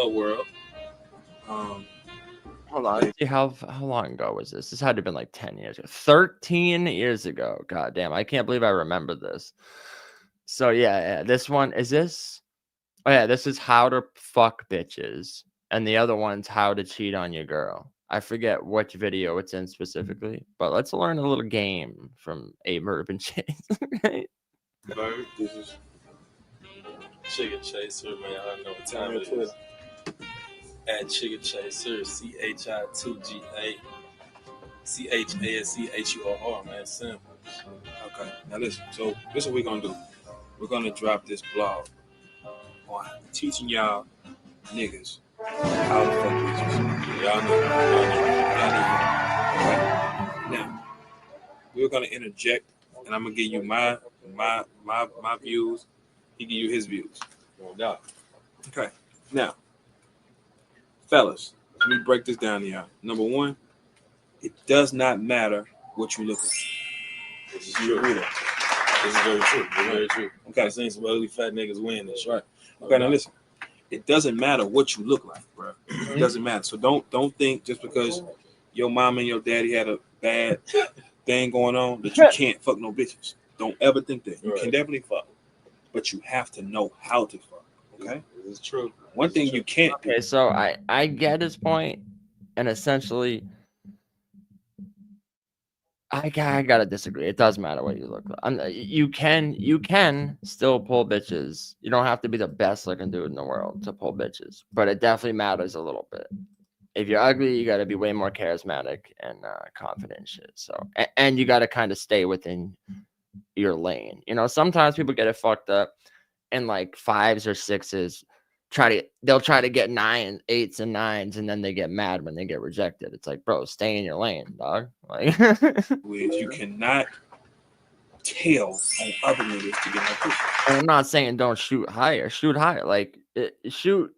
Hello world. Hold on. Let's see how long ago was this? This had to have been like 10 years ago. 13 years ago. God damn. I can't believe I remember this. So yeah, this one is this. Oh yeah, this is how to fuck bitches. And the other one's how to cheat on your girl. I forget which video it's in specifically, but let's learn a little game from Abe Urban Chase. Right? Bird, this is Chicken Chaser, man. I know what time it is. At Chicken Chaser, CHI2GA, CHASCHURR, man. Simple. Okay, now listen. So this is what we're gonna do. We're gonna drop this blog on teaching y'all niggas how to fuck bitches. Y'all know. Okay. Now we're gonna interject, and I'm gonna give you my views. He give you his views. No doubt. Okay. Now, fellas, let me break this down to y'all. Number one, it does not matter what you look like. This is true. This is very true. Very true. Okay. I've seen some ugly fat niggas win this, right? Okay, now listen. It doesn't matter what you look like, bro. It doesn't matter. So don't think just because your mom and your daddy had a bad thing going on that you can't fuck no bitches. Don't ever think that. You can definitely fuck, but you have to know how to fuck. Okay, This is true. One thing you can't do. Okay, so I get his point, and essentially, I gotta disagree. It does matter what you look like. You can still pull bitches. You don't have to be the best looking dude in the world to pull bitches, but it definitely matters a little bit. If you're ugly, you got to be way more charismatic and confident and shit. So, and you got to kind of stay within your lane. You know, sometimes people get it fucked up and like 5s or 6s they'll try to get 9s, 8s, and 9s, and then they get mad when they get rejected. It's like, bro, stay in your lane, dog. Like, You cannot tell on other niggas to get no pussy. and I'm not saying don't shoot higher. Shoot higher. Like, shoot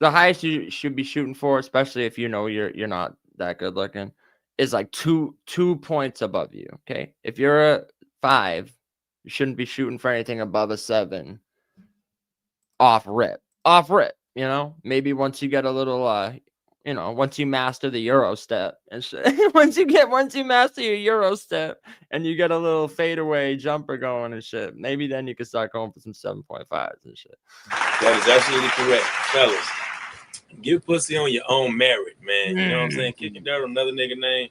the highest you should be shooting for, especially if you know you're not that good looking, is like 2 points above you. Okay, if you're a 5, you shouldn't be shooting for anything above a 7. Off rip. You know, maybe once you get a little, you know, once you master the Euro step and shit. once you master your Euro step and you get a little fadeaway jumper going and shit, maybe then you can start going for some 7.5s and shit. That is absolutely correct, fellas. Give pussy on your own merit, man. You know what I'm saying? Kicking dirt on another nigga name.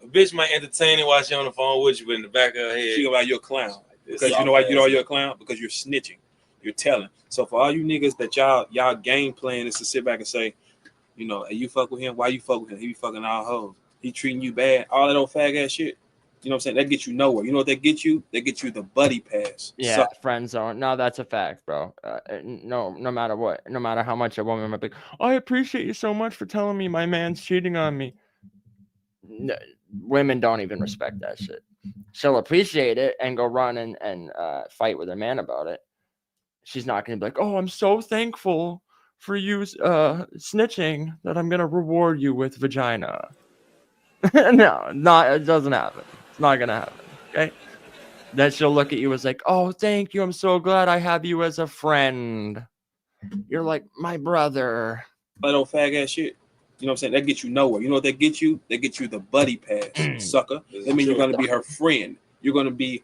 A bitch might entertain it while she on the phone with you, but in the back of her head, She gonna be like, you're a clown. Because you know why you know you're a clown? Because you're snitching. You're telling. So for all you niggas that y'all game plan is to sit back and say, you know, hey, you fuck with him. Why you fuck with him? He be fucking all hoes. He treating you bad. All that old fag ass shit. You know what I'm saying? That gets you nowhere. You know what that gets you? That gets you the buddy pass. Yeah, friend zone. No, that's a fact, bro. No matter what, no matter how much a woman might be, I appreciate you so much for telling me my man's cheating on me. No, women don't even respect that shit. She'll appreciate it and go run and fight with her man about it. She's not gonna be like, oh, I'm so thankful for you snitching that I'm gonna reward you with vagina. No, it doesn't happen. It's not gonna happen. Okay. Then she'll look at you as like, oh, thank you. I'm so glad I have you as a friend. You're like my brother. That old fag ass shit. You know what I'm saying? That gets you nowhere. You know what that gets you? That gets you the buddy pass, sucker. That means you're gonna be her friend. You're gonna be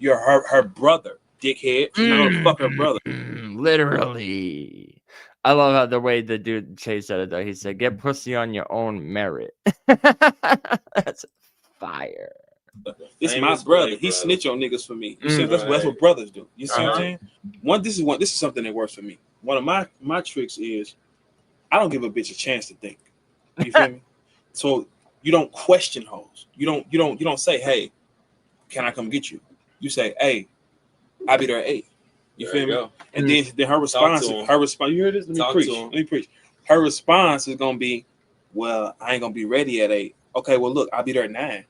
her brother, dickhead. You're not gonna fuck her brother. Literally. I love how the way the dude Chase said it though. He said, get pussy on your own merit. That's fire. This is my brother. He snitch on niggas for me. You see, that's what brothers do. You see what I'm saying? This is something that works for me. One of my tricks is I don't give a bitch a chance to think. You feel me? So you don't question hoes. You don't say, hey, can I come get you? You say, hey, I'll be there at 8. You feel me? And then her response, you hear this? Let me preach. Her response is gonna be, well, I ain't gonna be ready at 8. Okay, well look, I'll be there at 9.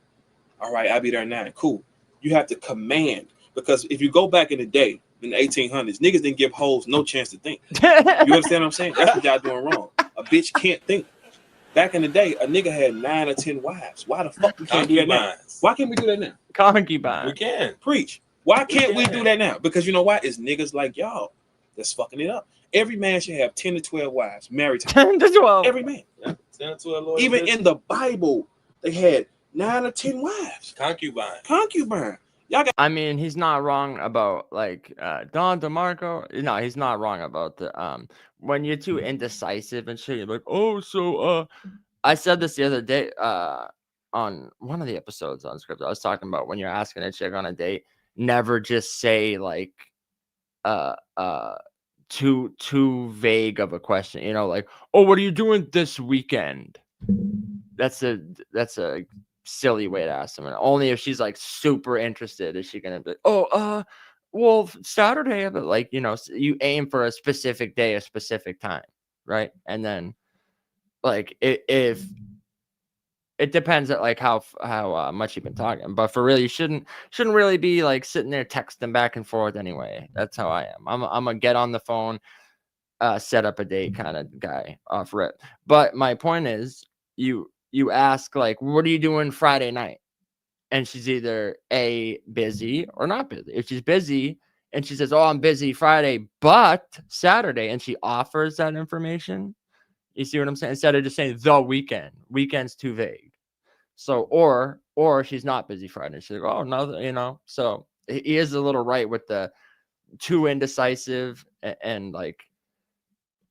All right, I'll be there at 9. Cool. You have to command, because if you go back in the day, in the 1800s, niggas didn't give hoes no chance to think. You understand what I'm saying? That's what y'all doing wrong. A bitch can't think. Back in the day, a nigga had 9 or 10 wives. Why the fuck we can't do that now? Why can't we do that now? Concubine. We can. Preach. Why can't we do that now? Because you know why? It's niggas like y'all. that's fucking it up. Every man should have 10 to 12 wives married to 10 to 12. every man. Yeah, 10 to 12 Even in the Bible, they had 9 or 10 wives. concubine. Y'all got. I mean, he's not wrong about like Don DeMarco. No, he's not wrong about the when you're too indecisive and shit. You're like, oh, so I said this the other day on one of the episodes on Unscripted. I was talking about when you're asking a chick on a date, never just say like too vague of a question. You know, like, oh, what are you doing this weekend? That's a silly way to ask someone. Only if she's like super interested is she gonna be like, oh, well, Saturday, but like, you know, you aim for a specific day, a specific time, right? And then like if it depends at like how much you've been talking, but for real, you shouldn't really be like sitting there texting back and forth anyway. That's how I am. I'm a get on the phone, set up a date kind of guy off rip. But my point is, you ask like, what are you doing Friday night? And she's either A, busy or not busy. If she's busy and she says, oh, I'm busy Friday, but Saturday, and she offers that information, you see what I'm saying? Instead of just saying the weekend's too vague. So, or she's not busy Friday. She's like, oh, no, you know. So he is a little right with the too indecisive and like,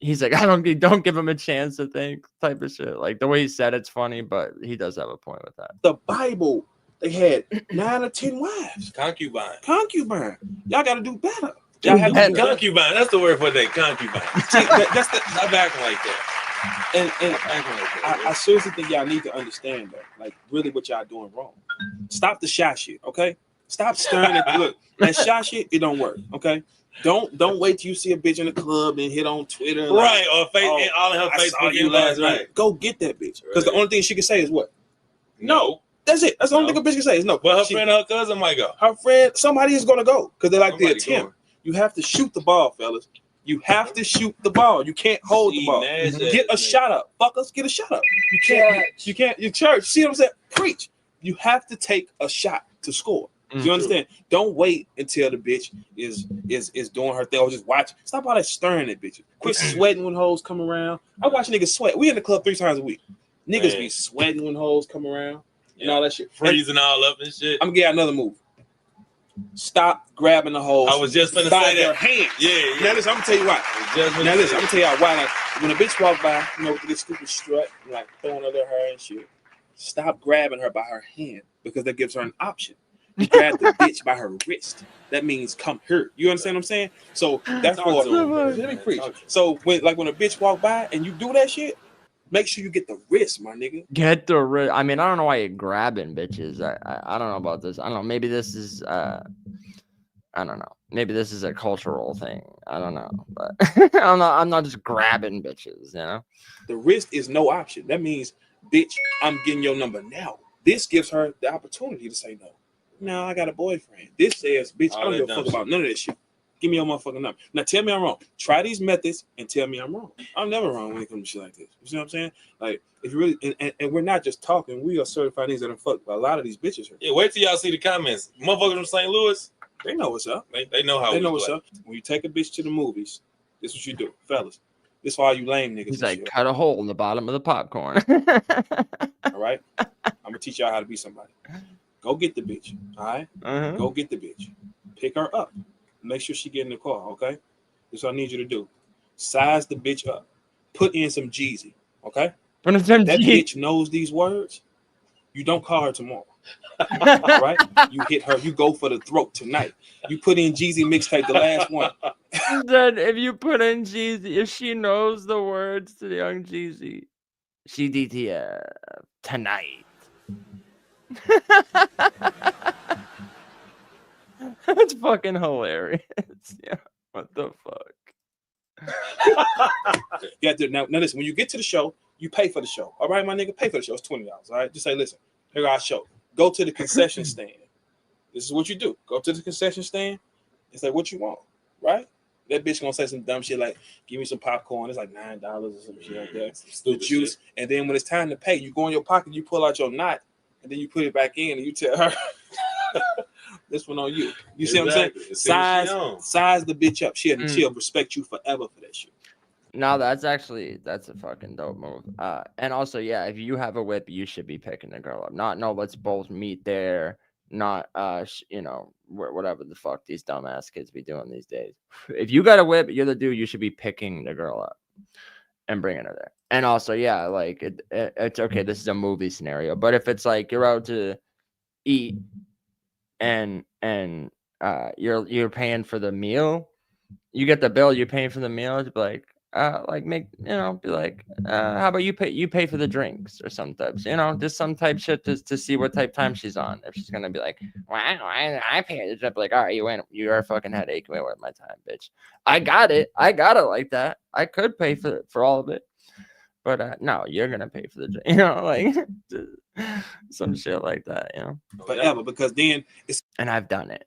he's like, don't give him a chance to think type of shit. Like the way he said it's funny, but he does have a point with that. The Bible, they had 9 or 10 wives. Concubine. Y'all got to do better. Y'all have to concubine. That's the word for that. Concubine. Stop acting like that. And I seriously think y'all need to understand that. Like, really, what y'all doing wrong. Stop the shy shit, okay? Stop stirring it. Look, that shy shit, it don't work, okay? Don't wait till you see a bitch in the club and hit on Twitter. Right, or Facebook, all in her Facebook you last night. Go get that bitch. Because the only thing she can say is what? No. That's it. That's the only thing a bitch can say is no. Well, her friend or her cousin might go. Her friend, somebody is going to go because they like the attempt. You have to shoot the ball, fellas. You have to shoot the ball. You can't hold the ball. Get a shot up. Fuckers, get a shot up. You can't. You church. See what I'm saying? Preach. You have to take a shot to score. Do you understand? Don't wait until the bitch is doing her thing or just watch. Stop all that stirring that bitch. Quit sweating when hoes come around. I watch niggas sweat. We in the club 3 times a week. Niggas be sweating when hoes come around and all that shit. Freezing all up and shit. I'm gonna get another move. Stop grabbing the hoes. I was just gonna say that. Hand. Yeah. Now listen, I'm gonna tell you why. Now listen, I'm gonna tell y'all why. Like, when a bitch walk by, you know, with this stupid strut, like throwing under her and shit. Stop grabbing her by her hand because that gives her an option. You grab the bitch by her wrist. That means come here. You understand what I'm saying? So that's for let me preach. So when a bitch walk by and you do that shit, make sure you get the wrist, my nigga. Get the wrist. I mean, I don't know why you're grabbing bitches. I don't know about this. I don't know. Maybe this is I don't know. Maybe this is a cultural thing. I don't know. But I'm not just grabbing bitches, you know? The wrist is no option. That means, bitch, I'm getting your number now. This gives her the opportunity to say no. No, I got a boyfriend. This says, bitch, I don't give a fuck about none of this shit. Give me your motherfucking number. Now tell me I'm wrong. Try these methods and tell me I'm wrong. I'm never wrong when it comes to shit like this. You see what I'm saying? Like, if you really and we're not just talking, we are certified niggas that done fucked a lot of these bitches here. Yeah, wait till y'all see the comments. Motherfuckers from St. Louis, they know what's up. They know how they know what's up. When you take a bitch to the movies, this is what you do, fellas. This for all you lame niggas. He's like, cut a hole in the bottom of the popcorn. All right? I'm gonna teach y'all how to be somebody. Go get the bitch. All right? Go get the bitch. Pick her up. Make sure she get in the car, okay? That's what I need you to do. Size the bitch up. Put in some Jeezy, okay? That bitch knows these words. You don't call her tomorrow. All right? You hit her. You go for the throat tonight. You put in Jeezy mixtape, the last one. Then if you put in Jeezy, if she knows the words to the Young Jeezy, she DTF tonight. That's fucking hilarious. Yeah. What the fuck? Yeah, now listen, when you get to the show, you pay for the show. All right, my nigga, pay for the show. It's $20. All right. Just say, listen, here our show. Go to the concession stand. This is what you do. Go to the concession stand and say what you want. Right? That bitch gonna say some dumb shit like, give me some popcorn. It's like $9 or some shit like that. Some juice. Shit. And then when it's time to pay, you go in your pocket, you pull out your knot, and then you put it back in and you tell her This one on you. You see what I'm saying? Size the bitch up. She'll respect you forever for that shit. No, that's a fucking dope move. And also, yeah, if you have a whip, you should be picking the girl up. Not no, let's both meet there. Not whatever the fuck these dumbass kids be doing these days. If you got a whip, you're the dude. You should be picking the girl up and bringing her there. And also, yeah, like it's okay. This is a movie scenario, but if it's like you're out to eat and you're paying for the meal, you get the bill, you're paying for the meal. It's like make be like how about you pay for the drinks or some types, just some type shit to see what type time she's on. If she's gonna be like, well, I pay it, up like, all right, you're a fucking headache, you ain't worth my time, bitch. I got it like that. I could pay for all of it, but no, you're gonna pay for the drink, like some shit like that, forever, because then it's, and I've done it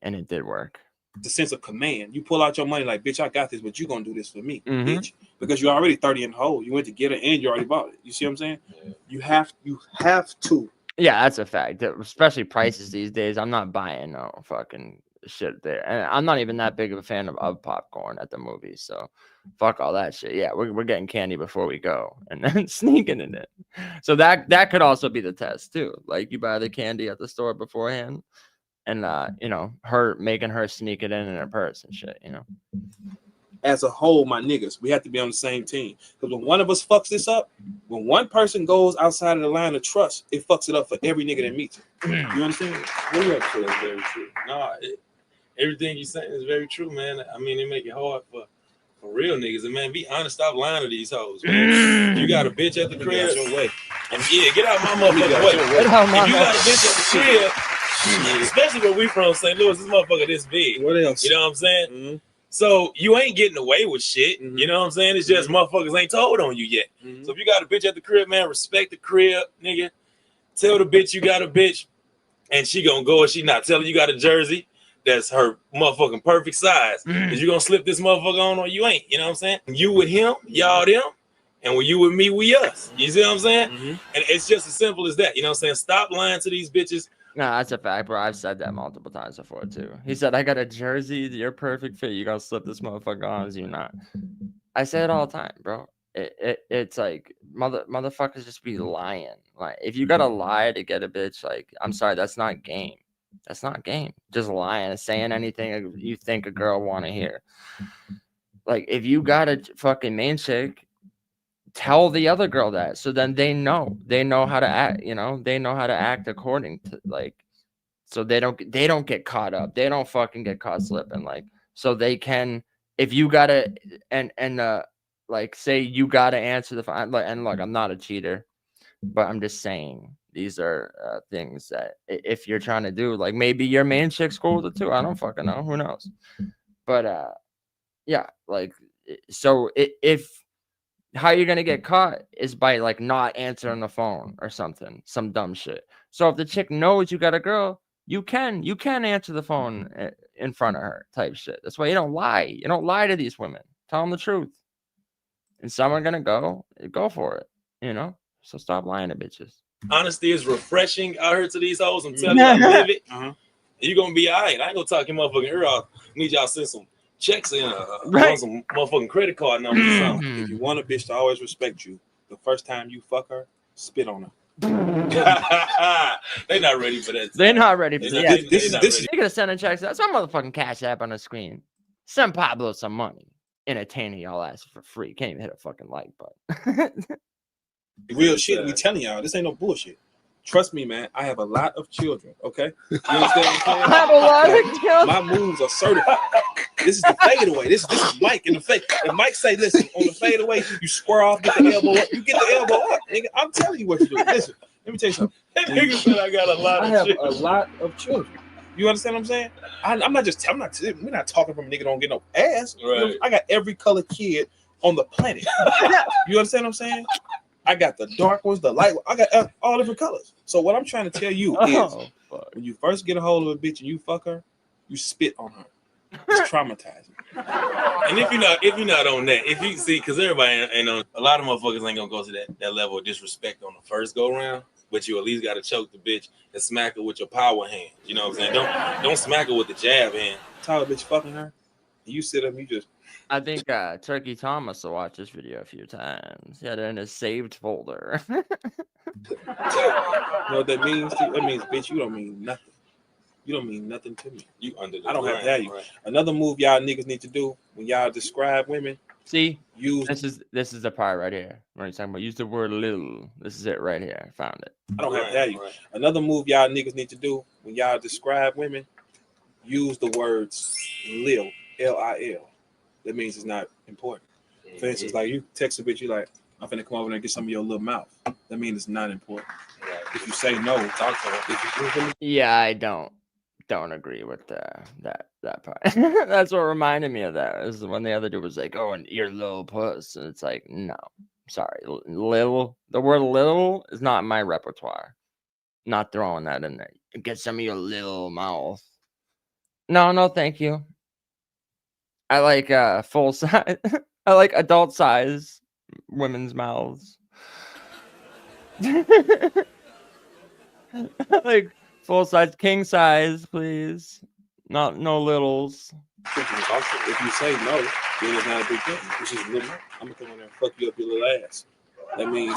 and it did work. The sense of command. You pull out your money like, bitch, I got this, but you gonna do this for me, bitch, because you're already 30 in the hole. You went to get it and you already bought it. You see what I'm saying? Yeah. You have to. Yeah, that's a fact. Especially prices these days. I'm not buying no fucking shit there, and I'm not even that big of a fan of popcorn at the movies. So fuck all that shit. Yeah, we're getting candy before we go, and then sneaking in it. So that could also be the test too. Like you buy the candy at the store beforehand. And her making her sneak it in her purse and shit, As a whole, my niggas, we have to be on the same team. Because when one of us fucks this up, when one person goes outside of the line of trust, it fucks it up for every nigga that meets it. You understand? Very true. No, everything you're saying is very true, man. I mean, it make it hard for real niggas. And man, be honest, stop lying to these hoes. Man. You got a bitch at the crib. Get out my motherfucking way. If you got a bitch at the crib. Especially where we from, St. Louis, this motherfucker this big. What else? You know what I'm saying? Mm-hmm. So you ain't getting away with shit. Mm-hmm. You know what I'm saying? It's just motherfuckers ain't told on you yet. Mm-hmm. So if you got a bitch at the crib, man, respect the crib, nigga. Tell the bitch you got a bitch, and she gonna go and she not telling you got a jersey that's her motherfucking perfect size. Is you gonna slip this motherfucker on or you ain't? You know what I'm saying? You with him, y'all them, and when you with me, we us. You see what I'm saying? Mm-hmm. And it's just as simple as that. You know what I'm saying? Stop lying to these bitches. No, that's a fact, bro. I've said that multiple times before too. He said, I got a jersey, you're perfect fit. You gotta slip this motherfucker on, as you not. I say it all the time, bro. It's like motherfuckers just be lying. Like if you gotta lie to get a bitch, like I'm sorry, that's not game. That's not game. Just lying and saying anything you think a girl wanna hear. Like if you got a fucking main chick, tell the other girl that, so then they know how to act, they know how to act according to, like, so they don't get caught up, they don't fucking get caught slipping, like, so they can, if you gotta and like say you gotta answer the phone, and look, I'm not a cheater, but I'm just saying these are things that if you're trying to do, like maybe your main chick's cool with it too, I don't fucking know, who knows, but yeah, like, so if how you're gonna get caught is by like not answering the phone or something, some dumb shit. So if the chick knows you got a girl, you can answer the phone in front of her, type shit. That's why you don't lie. You don't lie to these women. Tell them the truth. And some are gonna go for it, So stop lying to bitches. Honesty is refreshing out here to these hoes. I'm telling you, I live it. You're gonna be all right. I ain't gonna talk your motherfucking ear off. Need y'all send some checks in, some motherfucking credit card numbers or something. If you want a bitch to always respect you, the first time you fuck her, spit on her. They're not ready for that. They're not ready for that. This is you're gonna send a check. That's my motherfucking Cash App on the screen. Send Pablo some money. Entertaining y'all ass for free. Can't even hit a fucking like button. Real shit. We telling y'all, this ain't no bullshit. Trust me, man. I have a lot of children. Okay, you understand what I'm saying? I have a lot of children. My moves are certified. This is the fadeaway. This is Mike in the fade. If Mike say, "Listen, on the fadeaway, you square off, get the elbow up. You get the elbow up, nigga." I'm telling you what to do. Listen, let me tell you something. Nigga said I got a lot. I have a lot of children. You understand what I'm saying? I'm not just. I'm not. We're not talking from a nigga don't get no ass. Right. I got every color kid on the planet. You understand what I'm saying? I got the dark ones, the light ones. I got all different colors. So what I'm trying to tell you is, when you first get a hold of a bitch and you fuck her, you spit on her. It's traumatizing. And if you're not on that, if you see, because everybody ain't on, a lot of motherfuckers ain't gonna go to that level of disrespect on the first go round. but you at least gotta choke the bitch and smack her with your power hand. You know what I'm saying? Don't smack her with the jab hand. Tell a bitch fucking her. You sit up, you just. I think Turkey Tom must have watched this video a few times. He had it in his saved folder. You know what that means? That means, bitch, you don't mean nothing. You don't mean nothing to me. You under the I don't have ground, value. right? Another move y'all niggas need to do when y'all describe women. See, Use. this is the part right here. When he's talking about use the word little. This is it right here. I found it. I don't have Right, value. right. Another move y'all niggas need to do when y'all describe women. Use the words lil, L-I-L. That means it's not important. For instance, like you text a bitch, you like, I'm finna come over there and get some of your little mouth. That means it's not important. Right. If you say no, talk to her. Yeah, I don't agree with that part. That's what reminded me of that. Is when the other dude was like, "Oh, and your little puss," and it's like, no, sorry, little. The word "little" is not in my repertoire. Not throwing that in there. Get some of your little mouth. No, thank you. I like full size. I like adult size women's mouths. Like full size, king size, please. No littles. If you say no, then it's not a big deal. It's just little. I'm gonna come in there and fuck you up your little ass. That means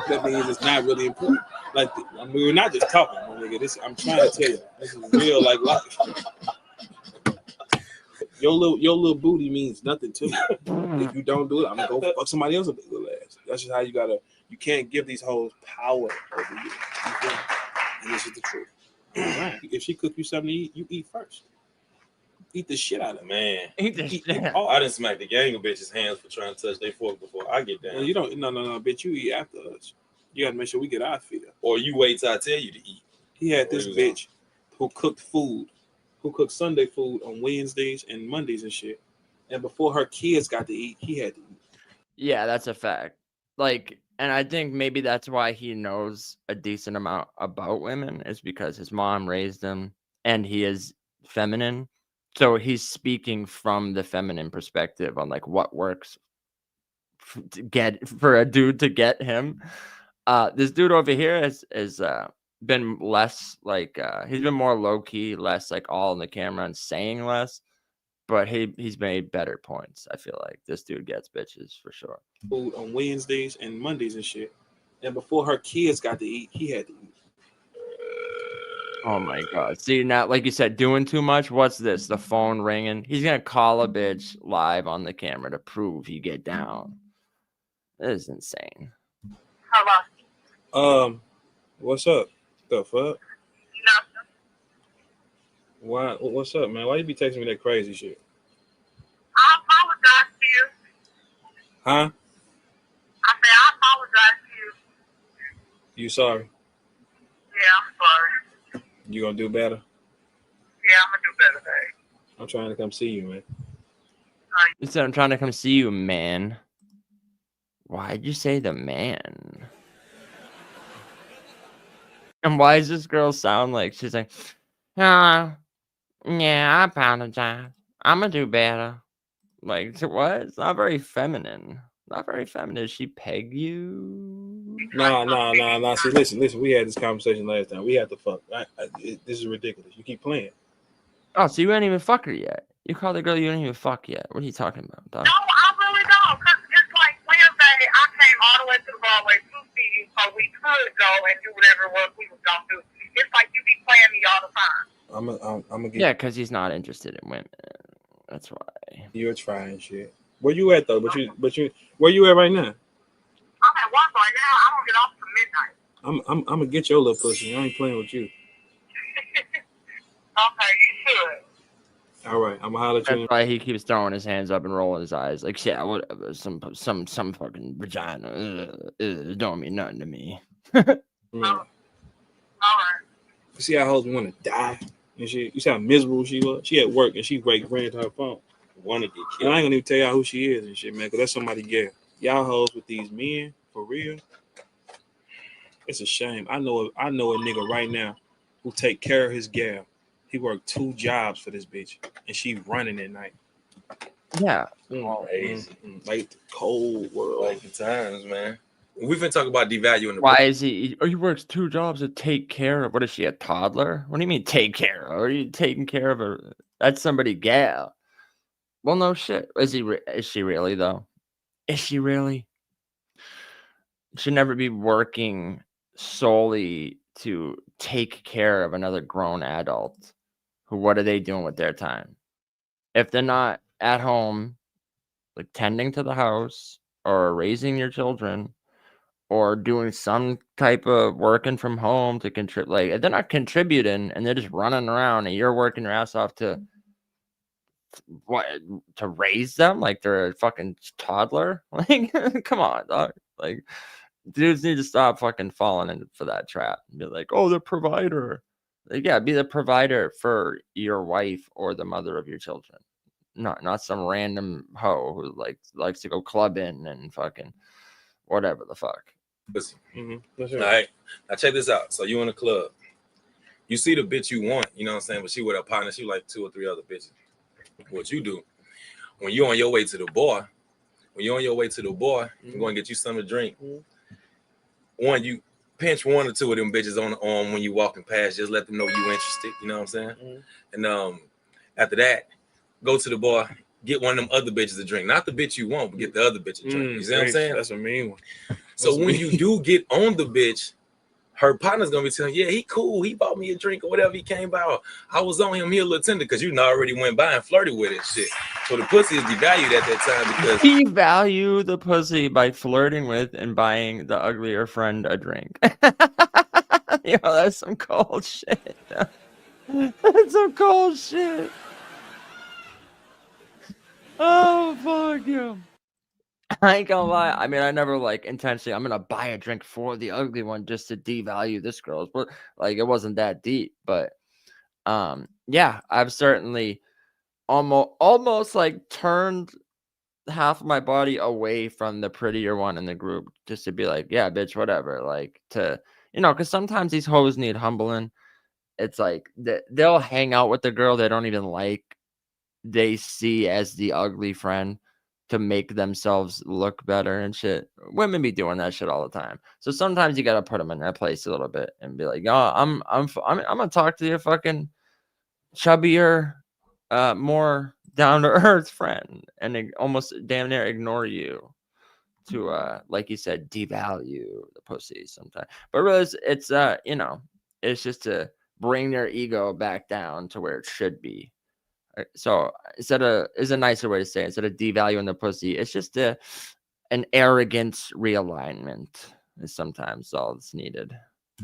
that means it's not really important. Like I mean, we're not just talking, my nigga. I'm trying to tell you, this is real like life. Your little booty means nothing to me. If you don't do it, I'm gonna go fuck somebody else's big little ass. That's just how you gotta. You can't give these hoes power over you. And this is the truth. Right. If she cook you something to eat, you eat first. Eat the shit out of it. Man, Eat the Eat shit. all. I didn't smack the gang of bitches' hands for trying to touch their fork before I get down. Well, you don't. No, bitch. You eat after us. You gotta make sure we get our fill. Or you wait till I tell you to eat. He had this bitch who cooked food, who cooked Sunday food on Wednesdays and Mondays and shit. And before her kids got to eat, he had to eat. Yeah, that's a fact. Like, and I think maybe that's why he knows a decent amount about women is because his mom raised him and he is feminine. So he's speaking from the feminine perspective on like what works to get for a dude to get him. This dude over here has been less like he's been more low key, less like all in the camera and saying less. But he's made better points. I feel like this dude gets bitches for sure. Food on Wednesdays and Mondays and shit. And before her kids got to eat, he had to eat. Oh my god. See, now, like you said, doing too much. What's this? The phone ringing. He's gonna call a bitch live on the camera to prove he get down. This is insane. Hello. What's up? The fuck? Nothing. Why? What's up, man? Why you be texting me that crazy shit? I apologize to you. Huh? I say I apologize to you. You sorry? Yeah, I'm sorry. You gonna do better? Yeah, I'm gonna do better, babe. I'm trying to come see you, man. He said, "I'm trying to come see you, man." Why'd you say the man? And why does this girl sound like she's like, yeah, I apologize. I'm gonna do better. Like, what? It's not very feminine. Not very feminine. Does she peg you? Nah. See, listen. We had this conversation last time. We had to fuck. This is ridiculous. You keep playing. Oh, so you ain't even fuck her yet. You called the girl you didn't even fuck yet. What are you talking about, dog? No, I really don't. Cause it's like Wednesday, I came all the way to the Broadway to see you, so we could go and do whatever it was we was gonna do. It's like you be playing me all the time. I'm gonna get. Yeah, because he's not interested in women. That's why. You're trying shit. Where you at though? But you, where you at right now? I'm at work right now. I don't get off till midnight. I'm gonna get your little pussy. I ain't playing with you. Okay, you should. All right, I'm gonna holler at you. That's why he keeps throwing his hands up and rolling his eyes. Like, yeah, whatever. Some fucking vagina. Don't mean nothing to me. Mm. All right. You see how hoes want to die and shit. You see how miserable she was. She at work and she ran to her phone. Want to get killed. And I ain't gonna even tell y'all who she is and shit, man, because that's somebody gay. Y'all hoes with these men for real. It's a shame. I know a nigga right now who take care of his gal. He worked 2 jobs for this bitch, and she running at night. Yeah. Crazy. Like the cold world. Like the times, man. We've been talking about devaluing the Why is he? Oh, he works 2 jobs to take care of. What is she, a toddler? What do you mean take care of? Are you taking care of her? That's somebody gal. Well, no shit. Is she really though? Is she really? Should never be working solely to take care of another grown adult. Who? What are they doing with their time? If they're not at home, like tending to the house or raising your children, or doing some type of working from home to contribute, like if they're not contributing and they're just running around and you're working your ass off to what, to raise them like they're a fucking toddler. Like, come on, dog. Like, dudes need to stop fucking falling into for that trap and be like, oh, the provider. Like, yeah, be the provider for your wife or the mother of your children. Not some random hoe who likes to go clubbing and fucking whatever the fuck. pussy. All right, now check this out. So you in a club, you see the bitch you want, you know what I'm saying? But she with her partner, she like 2 or 3 other bitches. What you do when you on your way to the bar? You're going to get you something to drink. One, you pinch 1 or 2 of them bitches on the arm when you walking past. Just let them know you interested. You know what I'm saying? And after that, go to the bar, get one of them other bitches to drink. Not the bitch you want, but get the other bitch to drink. You see what I'm saying? That's a mean one. So when you do get on the bitch, her partner's gonna be telling, yeah, he cool. He bought me a drink or whatever. He came by. I was on him. He a little tender because you already went by and flirted with it. Shit. So the pussy is devalued at that time because devalue the pussy by flirting with and buying the uglier friend a drink. Yo, that's some cold shit. That's some cold shit. Oh fuck you. I ain't gonna lie. I mean, I never like intentionally. I'm gonna buy a drink for the ugly one just to devalue this girl's. But like, it wasn't that deep. But yeah, I've certainly almost like turned half of my body away from the prettier one in the group just to be like, yeah, bitch, whatever. Like to, because sometimes these hoes need humbling. It's like they'll hang out with the girl they don't even like. They see as the ugly friend to make themselves look better and shit. Women be doing that shit all the time. So sometimes you gotta put them in their place a little bit and be like, "Oh, I'm gonna talk to your fucking chubbier, more down to earth friend," and almost damn near ignore you to, like you said, devalue the pussy sometimes. But really, it's it's just to bring their ego back down to where it should be. So is a nicer way to say it. Instead of devaluing the pussy, it's just an arrogance realignment is sometimes all that's needed.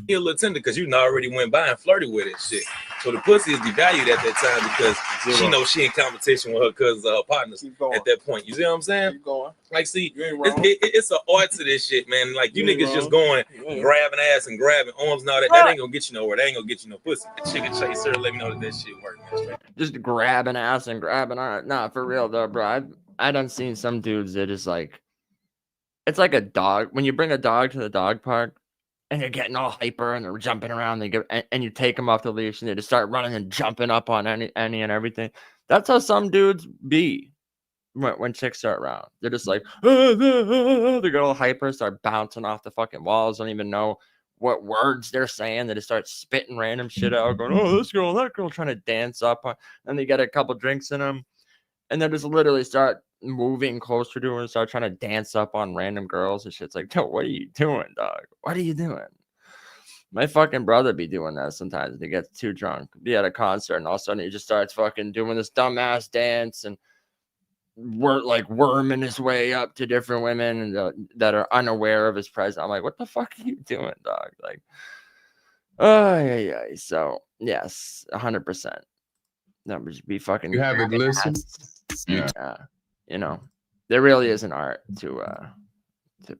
He a little tender because you already went by and flirted with it. Shit. So the pussy is devalued at that time because she knows she in competition with her cousins or her partners at that point. You see what I'm saying? Keep going. Like, see, it's an art to this shit, man. Like, you niggas just going, grabbing ass and grabbing arms and all that. That ain't gonna get you nowhere. That ain't gonna get you no pussy. Chicken chaser, let me know that shit work, man. Just grabbing ass and grabbing on it. Nah, for real though, bro. I done seen some dudes that is like, it's like a dog. When you bring a dog to the dog park and they're getting all hyper and they're jumping around, and you take them off the leash and they just start running and jumping up on any and everything. That's how some dudes be when chicks are around. They're just like, they get all hyper, start bouncing off the fucking walls, don't even know what words they're saying. They just start spitting random shit out, going, oh, this girl, that girl, trying to dance up. And they get a couple drinks in them, and then just literally start moving closer to her and start trying to dance up on random girls and shit. It's like, what are you doing, dog? What are you doing? My fucking brother be doing that sometimes. He gets too drunk, be at a concert, and all of a sudden he just starts fucking doing this dumbass dance and worming his way up to different women that are unaware of his presence. I'm like, what the fuck are you doing, dog? Like, oh yeah. So yes, 100%. That would just be fucking. You haven't listened. Yeah, there really is an art to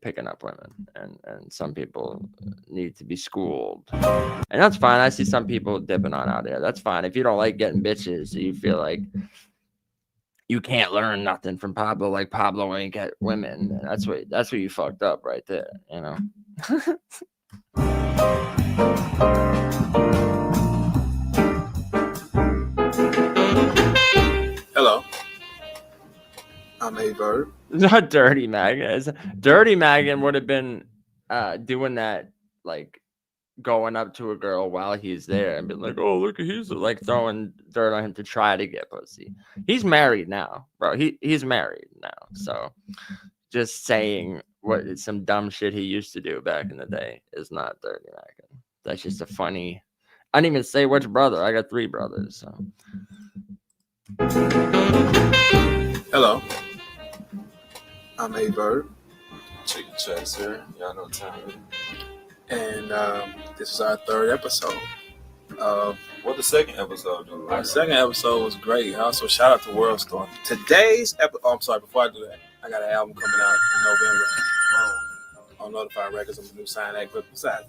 picking up women, and some people need to be schooled, and that's fine. I see some people dipping on out there. That's fine. If you don't like getting bitches, you feel like you can't learn nothing from Pablo, like Pablo ain't get women. That's what you fucked up right there, Hello. I'm a verb. Not Dirty Megan. Dirty Megan would have been doing that, like going up to a girl while he's there and being like, oh, look, he's like throwing dirt on him to try to get pussy. He's married now, bro. He's married now. So just saying what some dumb shit he used to do back in the day is not dirty macking. That's just a funny. I didn't even say which brother. I got 3 brothers. So hello, I'm A Bird. Chicken Chuds, sir. Y'all know time. And this is our 3rd episode. What the 2nd episode do? Our 2nd episode was great. Also, shout out to World Storm. Today's episode. Oh, I'm sorry. Before I do that, I got an album coming out in November on Notified Records. I'm a new sign act. But besides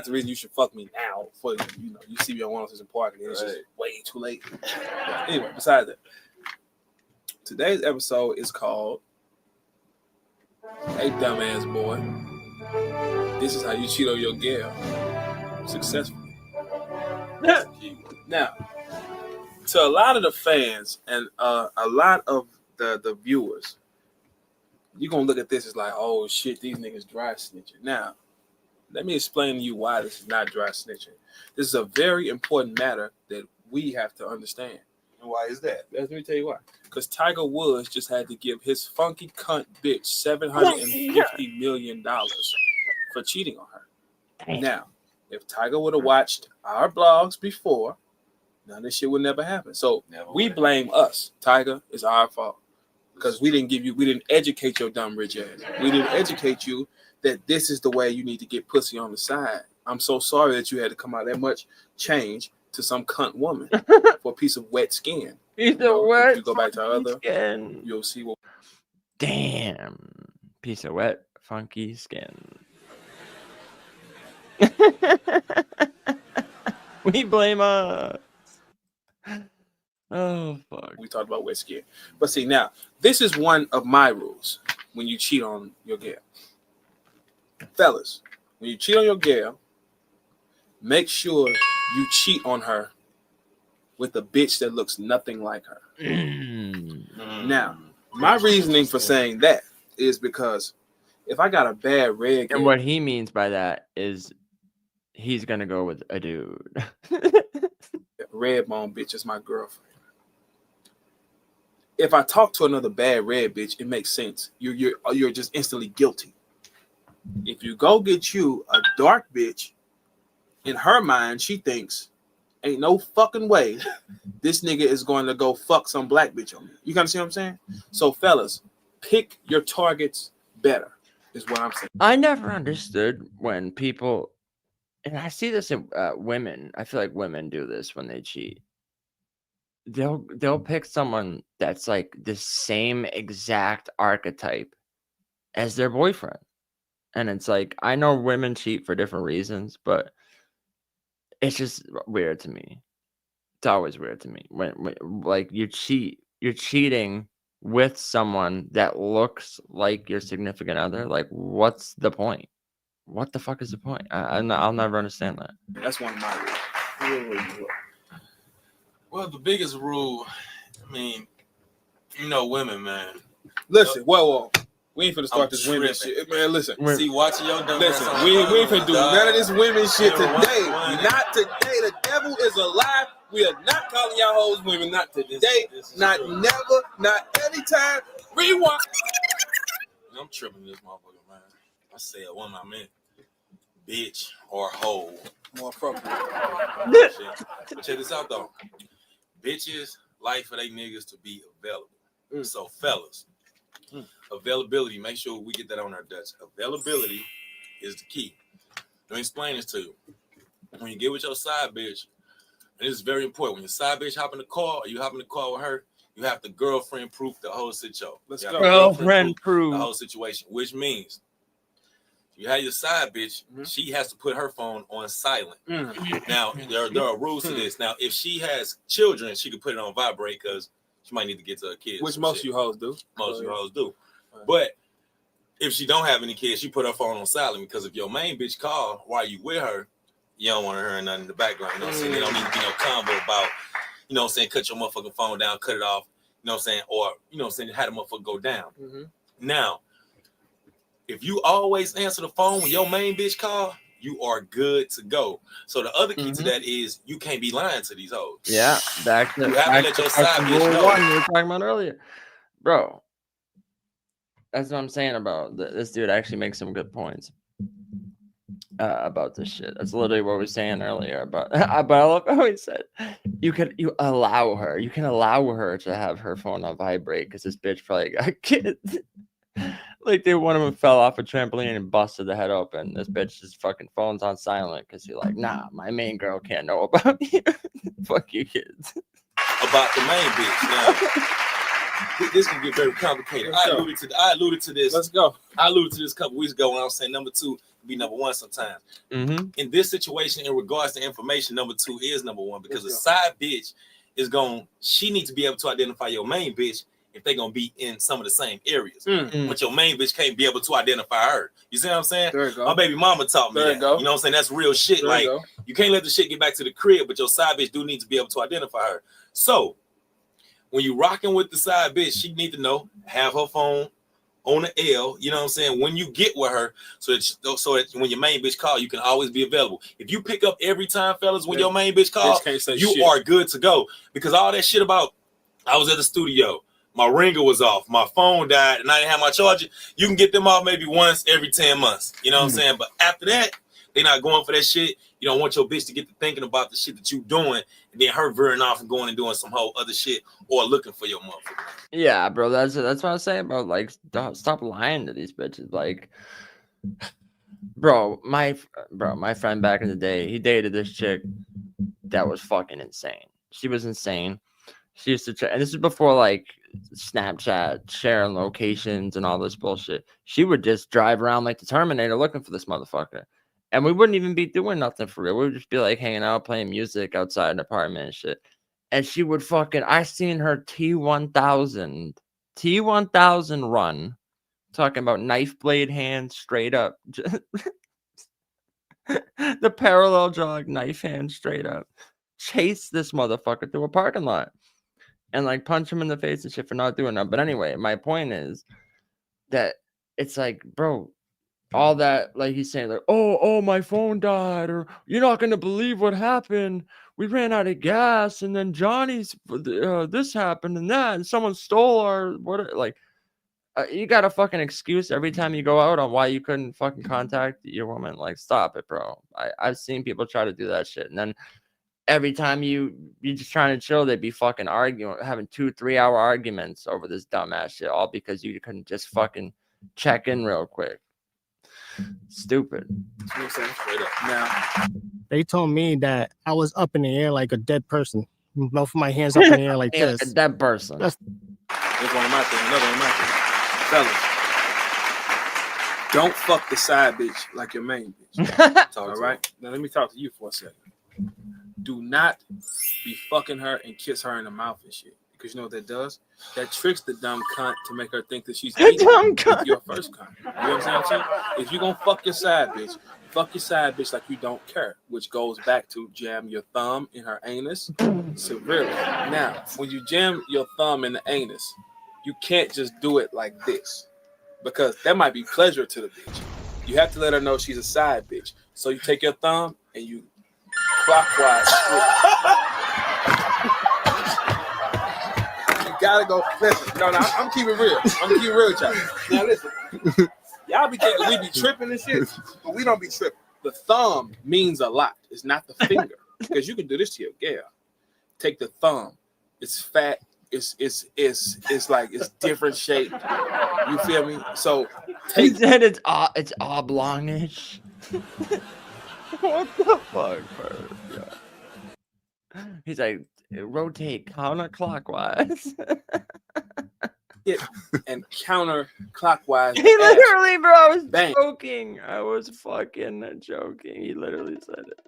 the reason you should fuck me now, for you see me on 106 and Park, and it's just way too late. But anyway, besides that, today's episode is called "Hey Dumbass Boy, This is How You Cheat on Your Girl Successfully." Now, to a lot of the fans and a lot of the viewers, you're going to look at this as like, oh shit, these niggas dry snitching. Now, let me explain to you why this is not dry snitching. This is a very important matter that we have to understand. And why is that? Let me tell you why. Because Tiger Woods just had to give his funky cunt bitch $750 million for cheating on her. Damn. Now, if Tiger would have watched our blogs before, none of this shit would never happen. So we blame us. Tiger, it's our fault. Because we didn't educate your dumb rich ass. We didn't educate you that this is the way you need to get pussy on the side. I'm so sorry that you had to come out that much change to some cunt woman for a piece of wet skin. Piece of wet. If you go back to our other, skin. You'll see what. Damn, piece of wet, funky skin. We blame us. Oh fuck. We talked about wet skin, but see now, this is one of my rules when you cheat on your girl, fellas. When you cheat on your girl, make sure you cheat on her with a bitch that looks nothing like her. Now, my reasoning for saying that is because if I got a bad red girl, and what he means by that is he's gonna go with a dude. Red bone bitch is my girlfriend. If I talk to another bad red bitch, it makes sense. You're just instantly guilty. If you go get you a dark bitch, in her mind, she thinks, ain't no fucking way this nigga is going to go fuck some black bitch on me. You kind of see what I'm saying? So, fellas, pick your targets better, is what I'm saying. I never understood when people, and I see this in women. I feel like women do this when they cheat. They'll pick someone that's like the same exact archetype as their boyfriend. And it's like, I know women cheat for different reasons, but it's just weird to me. It's always weird to me when like you're cheating with someone that looks like your significant other. Like, what's the point? What the fuck is the point? I'll never understand that. That's one of my rules. Well, the biggest rule, I mean, women, man. Listen, whoa. We ain't finna start this women shit. Man, listen. See, watching your dumb listen, we ain't finna do none of this women shit today. Not today. The devil is a lie. We are not calling y'all hoes women. Not today. Not never. Not anytime. Rewind. I'm tripping this motherfucker, man. I said one I meant bitch or hoe. More appropriate. But check this out, though. Bitches like for they niggas to be available. So, fellas, availability, make sure we get that on our Dutch. Availability is the key. Let me explain this to you. When you get with your side bitch, and this is very important, when your side bitch hop in the car or you hop in the car with her, you have to girlfriend proof the whole situation. Let's go. Girlfriend proof the whole situation, which means you have your side bitch, she has to put her phone on silent. Now, there are rules to this. Now, if she has children, she can put it on vibrate because she might need to get to her kids. Which most of you hoes do. Most of you hoes do. But if she don't have any kids, she put her phone on silent because if your main bitch call while you with her, you don't want to hear nothing in the background. You know what I'm saying? There don't need to be no combo about, you know what I'm saying, cut your motherfucking phone down, cut it off, you know what I'm saying, or, you know what I'm saying, have the motherfucker go down. Now, if you always answer the phone when your main bitch call, you are good to go. So the other key to that is you can't be lying to these hoes. Yeah, back to you have to let your side bitch know. One we were talking about earlier, bro. That's what I'm saying about this dude. Actually makes some good points about this shit. That's literally what we were saying earlier. But I love how he said you can allow her to have her phone on vibrate because this bitch probably got kids. Like one of them fell off a trampoline and busted the head open. This bitch's fucking phone's on silent because he's like, nah, my main girl can't know about you. Fuck you kids. About the main bitch. Now, this can get very complicated. I alluded to this. Let's go. I alluded to this a couple weeks ago when I was saying number 2 be number 1 sometimes. In this situation, in regards to information, number 2 is number 1 because a side bitch she needs to be able to identify your main bitch if they're gonna be in some of the same areas. But your main bitch can't be able to identify her. You see what I'm saying? There you go. My baby mama taught me that. You know what I'm saying? That's real shit. There like you can't let the shit get back to the crib, but your side bitch do need to be able to identify her. So when you rocking with the side bitch, she need to know, have her phone on the L, you know what I'm saying, when you get with her, so that when your main bitch call, you can always be available. If you pick up every time, fellas, when your main bitch call, you are good to go. Because all that shit about, I was at the studio, my ringer was off, my phone died, and I didn't have my charger, you can get them off maybe once every 10 months, you know what I'm saying? But after that, they're not going for that shit. You don't want your bitch to get to thinking about the shit that you doing, and then her veering off and going and doing some whole other shit or looking for your motherfucker. Yeah, bro, that's what I was saying, bro. Like, stop lying to these bitches. Like, bro, my friend back in the day, he dated this chick that was fucking insane. She was insane. She used to, and this is before like Snapchat, sharing locations and all this bullshit. She would just drive around like the Terminator looking for this motherfucker. And we wouldn't even be doing nothing for real. We would just be like hanging out, playing music outside an apartment and shit. And she would I seen her T1000 run, talking about knife blade hand straight up. The parallel jog, knife hand straight up. Chase this motherfucker through a parking lot. And like punch him in the face and shit for not doing that. But anyway, my point is that it's like, bro, all that, like he's saying, like, oh, my phone died, or you're not gonna believe what happened. We ran out of gas, and then Johnny's this happened and that, and someone stole our what? Like, you got a fucking excuse every time you go out on why you couldn't fucking contact your woman. Like, stop it, bro. I've seen people try to do that shit, and then every time you're just trying to chill, they'd be fucking arguing, having 2-3 hour arguments over this dumbass shit, all because you couldn't just fucking check in real quick. Stupid. Now, they told me that I was up in the air like a dead person. Both of my hands up in the air like this. A dead person. It's one of my things. Another one of my things. Fellas, don't fuck the side bitch like your main bitch. All right? Now, let me talk to you for a second. Do not be fucking her and kiss her in the mouth and shit. Because you know what that does? That tricks the dumb cunt to make her think that she's eating with your first cunt. You know what I'm saying? If you're going to fuck your side bitch like you don't care, which goes back to jam your thumb in her anus severely. Now, when you jam your thumb in the anus, you can't just do it like this because that might be pleasure to the bitch. You have to let her know she's a side bitch. So you take your thumb and you clockwise strip. Gotta go. Listen, no, I'm keeping real. I'm keeping real with y'all. Now listen, y'all be thinking we be tripping and shit, but we don't be tripping. The thumb means a lot. It's not the finger, because you can do this to your girl. Take the thumb. It's fat. It's like it's different shape. You feel me? So he said it's oblongish. What the fuck, bro? Yeah. He's like, rotate counterclockwise. And counterclockwise. He literally, bro, I was bang. joking. I was fucking joking. He literally said it.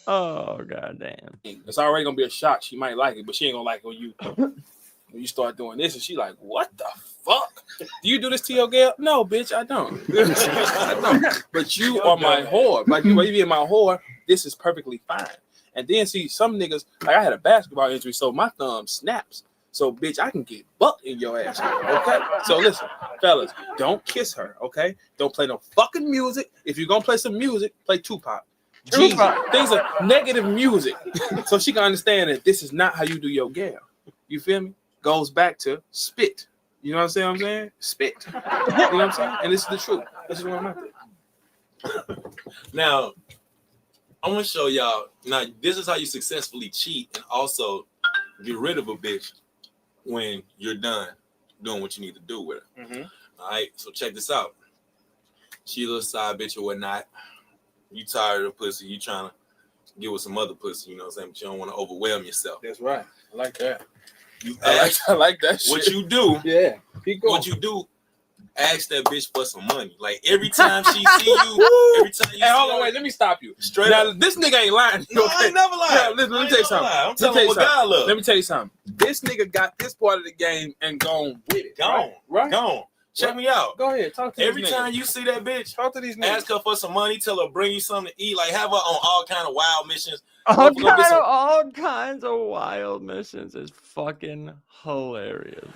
Oh, goddamn. It's already gonna be a shock. She might like it, but she ain't gonna like it when you start doing this, and she like, what the fuck? Do you do this to your girl? No, bitch, I don't. I don't. But you are my whore. Like you being my whore, this is perfectly fine. And then see some niggas, like I had a basketball injury, so my thumb snaps. So, bitch, I can get bucked in your ass. Okay? So, listen, fellas, don't kiss her, okay? Don't play no fucking music. If you're going to play some music, play Tupac. Jeezy. Things are negative music. So she can understand that this is not how you do your gal. You feel me? Goes back to spit. You know what I'm saying? Spit. You know what I'm saying? And this is the truth. This is what I'm at. Now, I'm gonna show y'all. Now, this is how you successfully cheat and also get rid of a bitch when you're done doing what you need to do with her. Mm-hmm. All right, so check this out. She a little side bitch or whatnot. You tired of pussy. You trying to get with some other pussy. You know what I'm saying? But you don't want to overwhelm yourself. That's right. I like that. I like that shit. What you do? Yeah. Keep going. What you do? Ask that bitch for some money. Like every time she see you, every time you. Hey, hold on, wait. Let me stop you. Straight now, up. This nigga ain't lying. No, I ain't never lying. Yeah, listen, let me tell you something. I'm telling you what God love. Let me tell you something. This nigga got this part of the game and gone with it. Gone. Right? Gone. Check me out. Go ahead. Talk to every these time niggas. you see that bitch, talk to these niggas. Ask her for some money. Tell her bring you something to eat. Like have her on all kind of wild missions. All kinds of wild missions is fucking hilarious.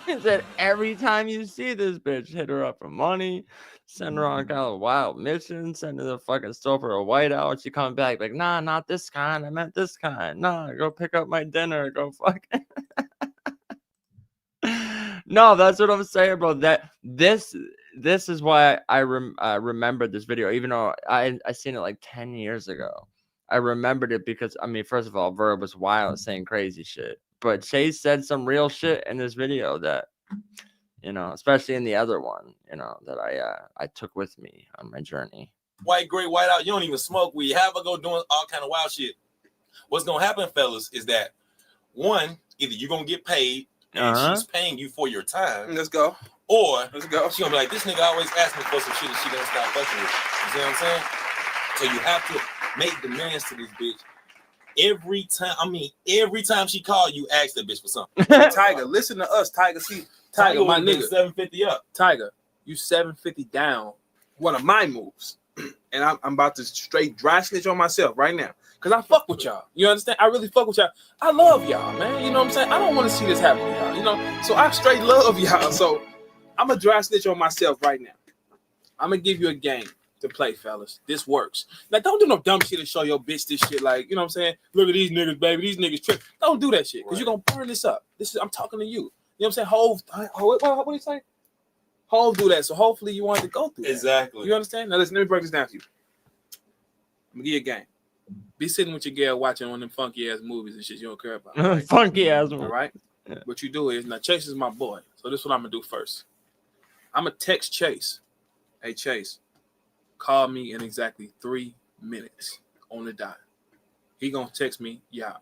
That every time you see this bitch, hit her up for money, send her on kind of wild missions, send her to the fucking store for a whiteout. She comes back like, nah, not this kind. I meant this kind. Nah, go pick up my dinner. Go fucking. No, that's what I'm saying, bro. That this is why I remembered this video, even though I seen it like 10 years ago. I remembered it because I mean, first of all, Verb was wild saying crazy shit, but Chase said some real shit in this video that, you know, especially in the other one, you know, that I took with me on my journey. White, great, white out. You don't even smoke weed. Have her go doing all kind of wild shit. What's gonna happen, fellas, is that one, either you're gonna get paid. And she's paying you for your time. Let's go. Or let's go. She's gonna be like, this nigga always asks me for some shit and she gonna stop fucking with you. You see what I'm saying? So you have to make demands to this bitch every time. I mean, every time she call you, ask that bitch for something. Tiger, listen to us, Tiger. See, Tiger, my nigga. 750 up. Tiger, you 750 down. One of my moves. And I'm about to straight dry snitch on myself right now. Because I fuck with y'all. You understand? I really fuck with y'all. I love y'all, man. You know what I'm saying? I don't want to see this happen to y'all. You know? So I straight love y'all. So I'm going to dry snitch on myself right now. I'm going to give you a game to play, fellas. This works. Now, don't do no dumb shit and show your bitch this shit. Like, you know what I'm saying? Look at these niggas, baby. These niggas trip. Don't do that shit. Because you're going to burn this up. I'm talking to you. You know what I'm saying? What do you say? Hove do that. So hopefully you want to go through that. Exactly. You understand? Now, listen. Let me break this down for you. I'm going to give you a game. Be sitting with your girl watching one of them funky ass movies and shit you don't care about. Right? Funky ass movie. All right? Yeah. What you do is, now Chase is my boy. So this is what I'm going to do first. I'm going to text Chase. Hey, Chase, call me in exactly 3 minutes on the dot. He going to text me, yeah.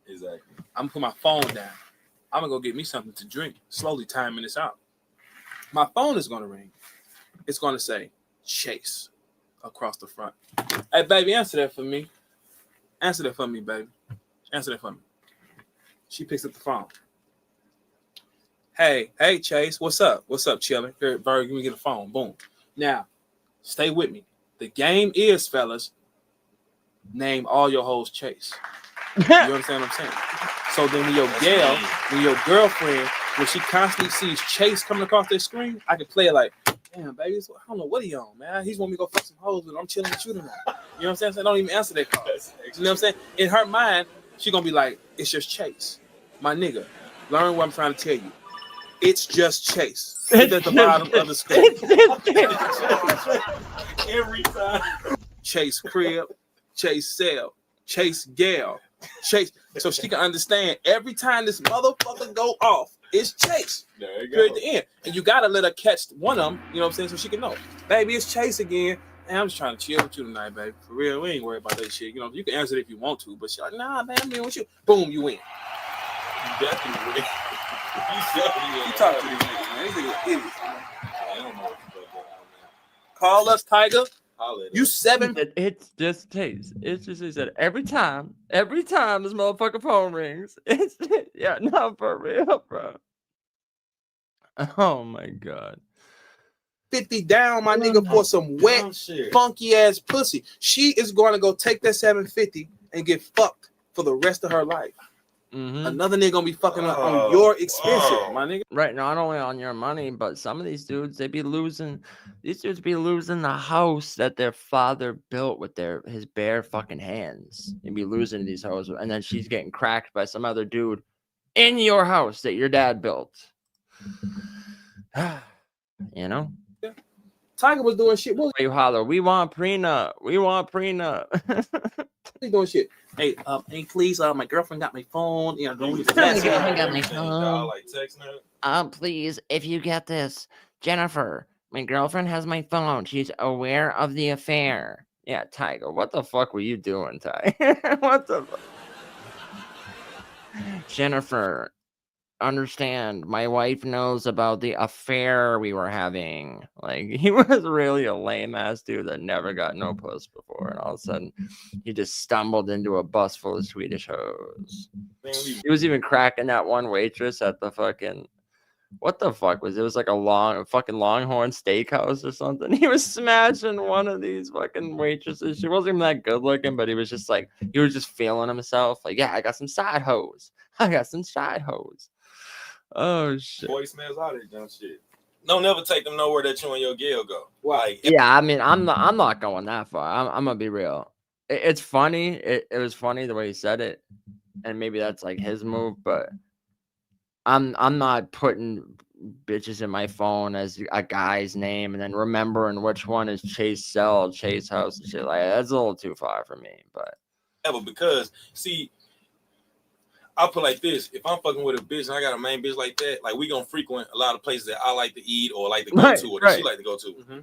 Exactly. I'm going to put my phone down. I'm going to go get me something to drink. Slowly timing this out. My phone is going to ring. It's going to say, Chase. Across the front. Hey, baby, answer that for me. Answer that for me, baby. Answer that for me. She picks up the phone. Hey, Chase, what's up? What's up, chillin'? Here, Bird, give me the phone. Boom. Now, stay with me. The game is, fellas, name all your hoes Chase. You understand what I'm saying? So then when your girlfriend, when she constantly sees Chase coming across their screen, I can play it like, damn, baby, I don't know what he on, man. He's want me to go fuck some hoes, but I'm chilling with you tonight. You know what I'm saying? So don't even answer that call. You know what I'm saying? In her mind, she's going to be like, it's just Chase. My nigga, learn what I'm trying to tell you. It's just Chase. It's at the bottom of the screen. Every time. Chase crib, Chase cell, Chase gal, Chase. So she can understand every time this motherfucker go off, it's Chase. There you go. At the end. And you gotta let her catch one of them, you know what I'm saying, so she can know. Baby, it's Chase again. And I'm just trying to chill with you tonight, baby. For real, we ain't worried about that shit. You know, you can answer it if you want to, but she's like, nah, man, I'm here with you. Boom, you win. You definitely win. You talk to these niggas, man. These niggas idiots, man. I don't know what the fuck going on, man. Call us, Tiger. You 7. It's just Chase. It's just he said every time this motherfucker phone rings. It's yeah, no, for real, bro. Oh my god. 50 down, my nigga, for some wet, funky ass pussy. She is going to go take that 750 and get fucked for the rest of her life. Another nigga gonna be fucking on your expensive, my nigga. Right, not only on your money, but some of these dudes, these dudes be losing the house that their father built with his bare fucking hands. They'd be losing these hoes, and then she's getting cracked by some other dude in your house that your dad built. You know? Yeah. Tiger was doing shit. What you holler, we want prenup. We want prenup. He's doing shit. Hey, please, my girlfriend got my phone. You know, don't get my girlfriend got my phone. Y'all like text now? Please, if you get this, Jennifer, my girlfriend has my phone. She's aware of the affair. Yeah, Tiger, what the fuck were you doing, Ty? What the fuck? Jennifer, understand, my wife knows about the affair we were having. Like, he was really a lame ass dude that never got no puss before, and all of a sudden he just stumbled into a bus full of Swedish hoes. He was even cracking that one waitress at the fucking, what the fuck was it? It was like a fucking Longhorn Steakhouse or something. He was smashing one of these fucking waitresses. She wasn't even that good looking, but he was just feeling himself. Like, yeah, I got some side hoes. Oh shit. Voicemails, all that dumb shit. Don't never take them nowhere that you and your girl go. Why? Yeah, I mean, I'm not going that far. I'm gonna be real. It's funny. It was funny the way he said it, and maybe that's like his move. But I'm not putting bitches in my phone as a guy's name and then remembering which one is Chase Cell, Chase House, and shit like that. That's a little too far for me. But because see, I'll put like this: if I'm fucking with a bitch and I got a main bitch like that, like we gonna frequent a lot of places that I like to eat or like to go to or that she like to go to. Mm-hmm.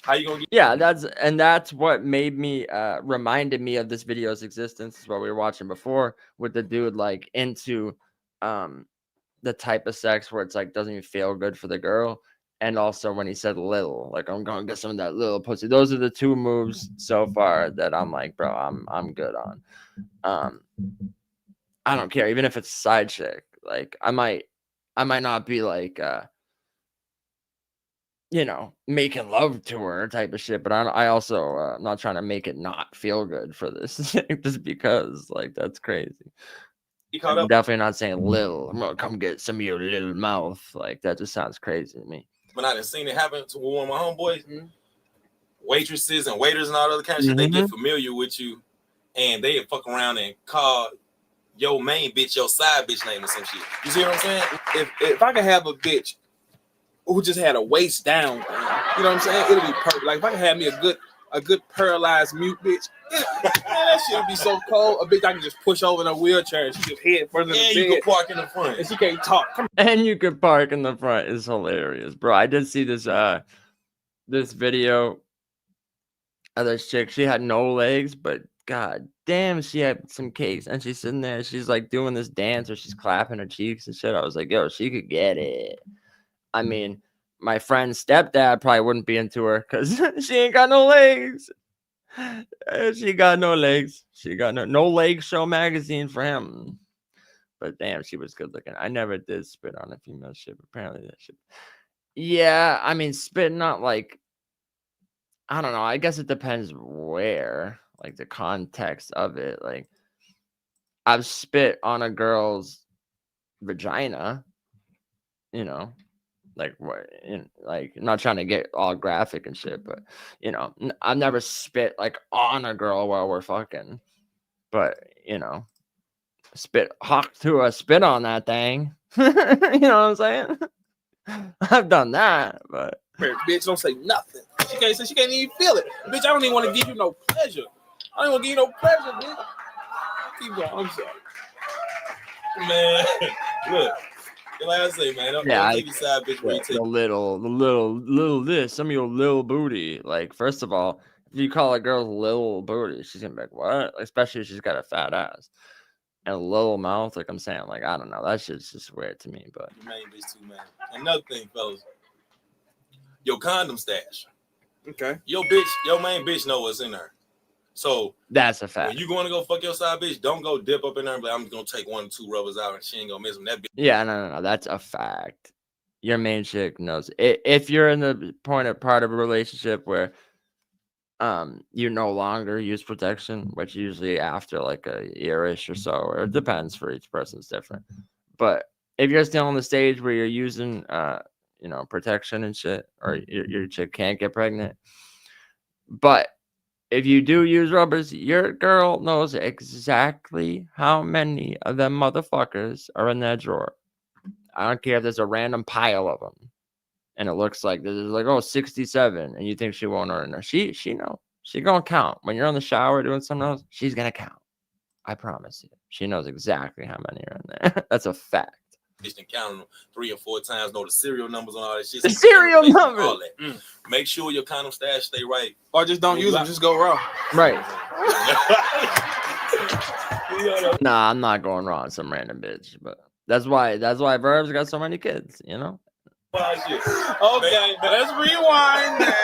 How you gonna get? Yeah, that's what made me reminded me of this video's existence. Is what we were watching before with the dude like into the type of sex where it's like doesn't even feel good for the girl, and also when he said little, like I'm gonna get some of that little pussy. Those are the two moves so far that I'm like, bro, I'm good on. I don't care, even if it's a side chick. Like I might not be like making love to her type of shit, but I also I'm not trying to make it not feel good for this just because like that's crazy. I'm definitely not saying little. I'm gonna come get some of your little mouth. Like that just sounds crazy to me. But I done seen it happen to one of my homeboys. Mm-hmm. Waitresses and waiters and all the other kind of shit. They get familiar with you, and they fuck around and call your main bitch your side bitch name or some shit. You see what I'm saying? If I could have a bitch who just had a waist down, you know what I'm saying? It'll be perfect. Like if I could have me a good paralyzed mute bitch, man, that shit would be so cold. A bitch I can just push over in a wheelchair and she just head further than the bed. You can park in the front. And she can't talk. And you could park in the front. Is hilarious, bro. I did see this this video of this chick. She had no legs, but god damn, she had some cakes. And she's sitting there, she's like doing this dance where she's clapping her cheeks and shit. I was like, yo, she could get it. I mean, my friend's stepdad probably wouldn't be into her because she ain't got no legs. She got no legs. She got no leg show magazine for him. But damn, she was good looking. I never did spit on a female shit. Apparently that shit. Yeah, I mean, spit not like, I don't know. I guess it depends where, like the context of it. Like, I've spit on a girl's vagina, like what, like not trying to get all graphic and shit, but I've never spit like on a girl while we're fucking, but spit hawk to a spit on that thing. You know what I'm saying? I've done that, but bitch, don't say nothing. She can't even feel it. Bitch, I don't even want to give you no pleasure. I don't want to give you no pleasure, bitch. Keep going. I'm sorry. Man, look. Like I say, man, side bitch where you take the little this, some of your little booty. Like, first of all, if you call a girl little booty, she's gonna be like, what? Especially if she's got a fat ass and a little mouth. Like I'm saying, like I don't know, that shit's just weird to me. But your main bitch too, man. Another thing, fellas, your condom stash. Okay. Your main bitch know what's in her. So that's a fact. When you going to go fuck your side bitch, don't go dip up in there and be like, I'm gonna take 1 or 2 rubbers out and she ain't gonna miss them. That bitch. Yeah, no, that's a fact. Your main chick knows. If you're in the part of a relationship where you no longer use protection, which usually after like a year-ish or so, or it depends for each person, it's different. But if you're still on the stage where you're using protection and shit, or your chick can't get pregnant, but if you do use rubbers, your girl knows exactly how many of them motherfuckers are in that drawer. I don't care if there's a random pile of them. And it looks like there's like, 67. And you think she won't earn her. She knows. She gonna count. When you're in the shower doing something else, she's gonna count. I promise you. She knows exactly how many are in there. That's a fact. Just count them 3 or 4 times, know the serial numbers on all that shit. The serial numbers. All that. Make sure your condom stash stay right. Or just don't use them, just go raw. Right. Nah, I'm not going raw on some random bitch. But that's why Verb's got so many kids, you know? Okay, but let's rewind now.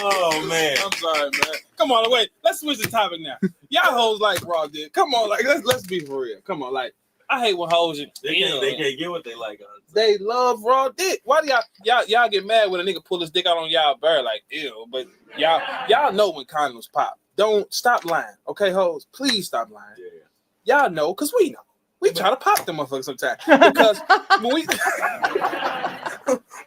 Oh man, I'm sorry, man. Come on, wait. Let's switch the topic now. Y'all hoes like raw dick. Come on, like let's be for real. Come on, like I hate when hoes they can't get what they like. They love raw dick. Why do y'all get mad when a nigga pull his dick out on y'all bare like ew? But y'all know when condoms pop. Don't stop lying, okay, hoes? Please stop lying. Yeah. Y'all know, cause we know. We try to pop them motherfuckers sometimes because when we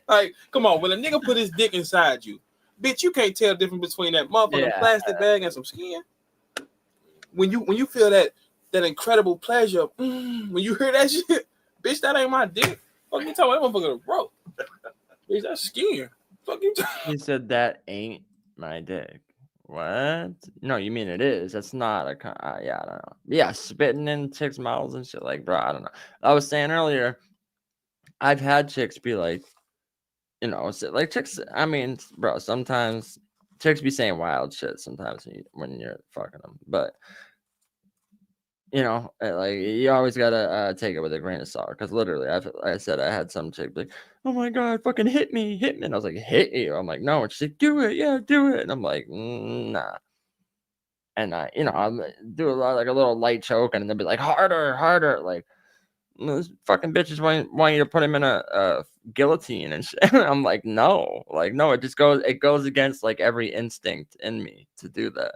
like, come on, when a nigga put his dick inside you, bitch, you can't tell the difference between that motherfucking plastic bag and some skin. When you feel that incredible pleasure, when you hear that shit, bitch, that ain't my dick. Fuck you talking about that motherfucker broke. Bitch, that's skin. Fuck you. He said that ain't my dick. What? No, you mean it is? That's not a. Yeah, I don't know. Yeah, spitting in chicks' mouths and shit. Like, bro, I don't know. I was saying earlier, I've had chicks be like, like chicks. I mean, bro, sometimes chicks be saying wild shit sometimes when you're fucking them, but like you always gotta take it with a grain of salt. Because literally, I said I had some chick like, oh my god, fucking hit me, and I was like, hit you? I'm like, no, and she's like, do it, yeah, do it, and I'm like, nah. And I do a lot, like a little light choke, and they'll be like, harder, like those fucking bitches want you to put him in a guillotine and shit. I'm like, no, it goes against like every instinct in me to do that.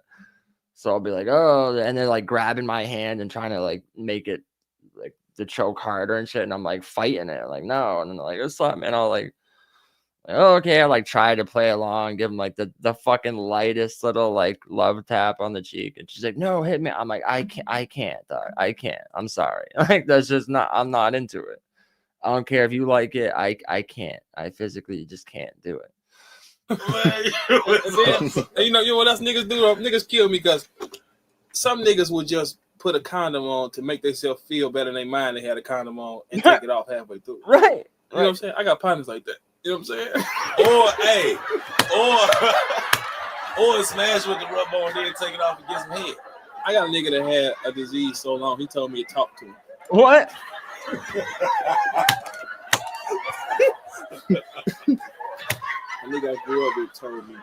So I'll be like, oh, and they're like grabbing my hand and trying to like make it like the choke harder and shit. And I'm like fighting it, like, no. And then they're like, what's up, man? I'll like, oh, okay. I like try to play along, give them like the fucking lightest little like love tap on the cheek. And she's like, no, hit me. I'm like, I can't, dog. I can't. I'm sorry. Like, that's just not, I'm not into it. I don't care if you like it. I can't. I physically just can't do it. You know what else niggas do? Niggas kill me because some niggas would just put a condom on to make themselves feel better in their mind they had a condom on and take it off halfway through. Right. You know what I'm saying? I got partners like that. You know what I'm saying? or smash with the rub on, then take it off and get some head. I got a nigga that had a disease so long he told me to talk to him. What? A nigga I grew up with told me.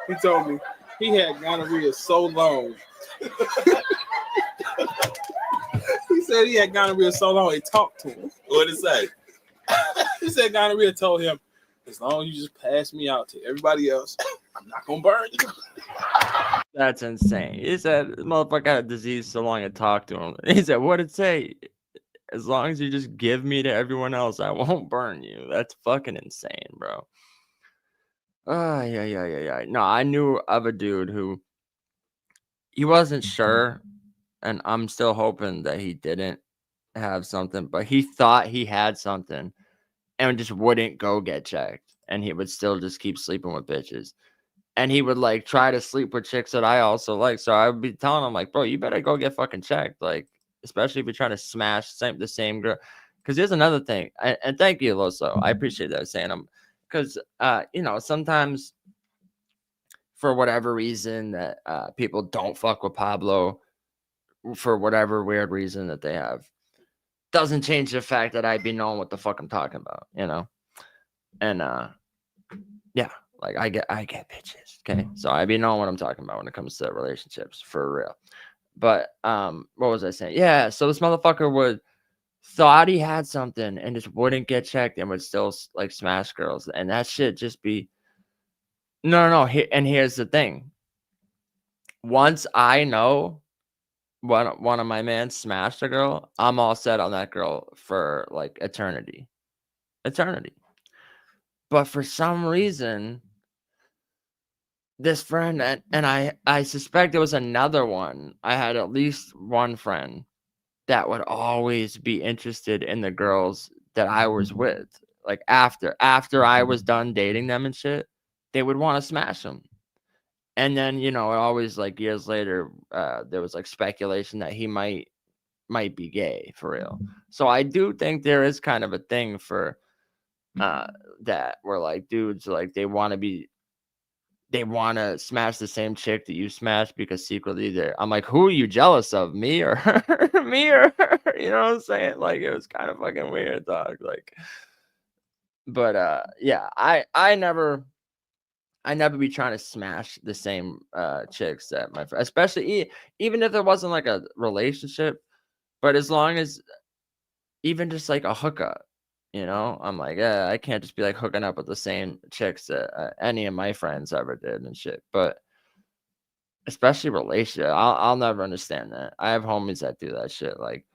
He told me he had gonorrhea so long. He said he had gonorrhea so long he talked to him. What did it say? He said gonorrhea told him, as long as you just pass me out to everybody else, I'm not gonna burn you. That's insane. He said motherfucker had a disease so long I talked to him. He said, what'd it say? As long as you just give me to everyone else, I won't burn you. That's fucking insane, bro. Yeah. No, I knew of a dude who he wasn't sure, and I'm still hoping that he didn't have something, but he thought he had something and just wouldn't go get checked, and he would still just keep sleeping with bitches. And he would like try to sleep with chicks that I also like. So I would be telling him like, bro, you better go get fucking checked. Like, especially if you're trying to smash the same girl. Because here's another thing. And thank you, Loso. I appreciate that saying them. Because, sometimes for whatever reason that people don't fuck with Pablo for whatever weird reason that they have, doesn't change the fact that I be knowing what the fuck I'm talking about, And, yeah. Like I get bitches, okay? So I be knowing what I'm talking about when it comes to relationships, for real. But what was I saying? Yeah, so this motherfucker would thought he had something and just wouldn't get checked and would still like smash girls, and that shit just be no. And here's the thing: once I know one of my men smashed a girl, I'm all set on that girl for like eternity. But for some reason, this friend and I suspect it was another one. I had at least one friend that would always be interested in the girls that I was with. Like after I was done dating them and shit, they would want to smash them. And then, you know, always like years later, there was like speculation that he might be gay for real. So I do think there is kind of a thing for that where like dudes like they want to smash the same chick that you smashed because secretly I'm like, who are you jealous of, me or her? Me or her? You know what I'm saying? Like it was kind of fucking weird, dog. Like, but yeah, I never be trying to smash the same chicks that my friend, especially even if there wasn't like a relationship, but as long as even just like a hookup. You know, I'm like, yeah, I can't just be like hooking up with the same chicks that any of my friends ever did and shit. But especially relationship, I'll never understand that. I have homies that do that shit. Like,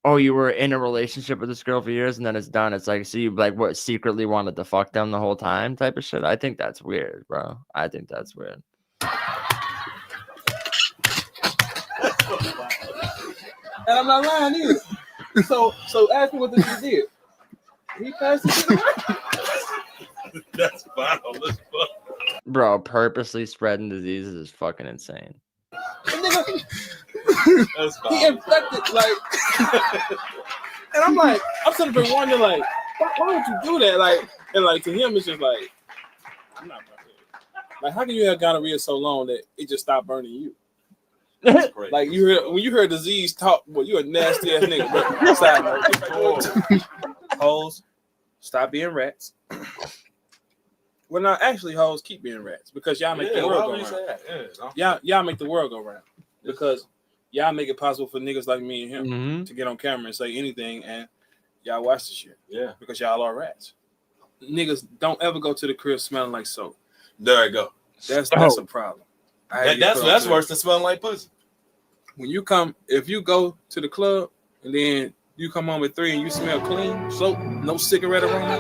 oh, you were in a relationship with this girl for years and then it's done. It's like, so you like what secretly wanted to fuck them the whole time type of shit. I think that's weird, bro. I think that's weird. And I'm not lying either. So ask me what this nigga did. He passed the shit around. That's foul as fuck. Bro, purposely spreading diseases is fucking insane. That's foul. He infected, like, and I'm like, I'm sitting there wondering, like, why would you do that? Like, and like to him, it's just like, I'm not about to. Like, how can you have gonorrhea so long that it just stopped burning you? Like you heard when you heard disease talk, well, you a nasty ass nigga. But side note, hoes, stop being rats. Well, not actually, hoes keep being rats because y'all make the world go round. Y'all make the world go round because y'all make it possible for niggas like me and him to get on camera and say anything, and y'all watch the shit. Yeah, because y'all are rats. Niggas don't ever go to the crib smelling like soap. There you go. That's a problem. That's worse than smelling like pussy. When you come, if you go to the club and then you come home at 3 and you smell clean, soap, no cigarette aroma,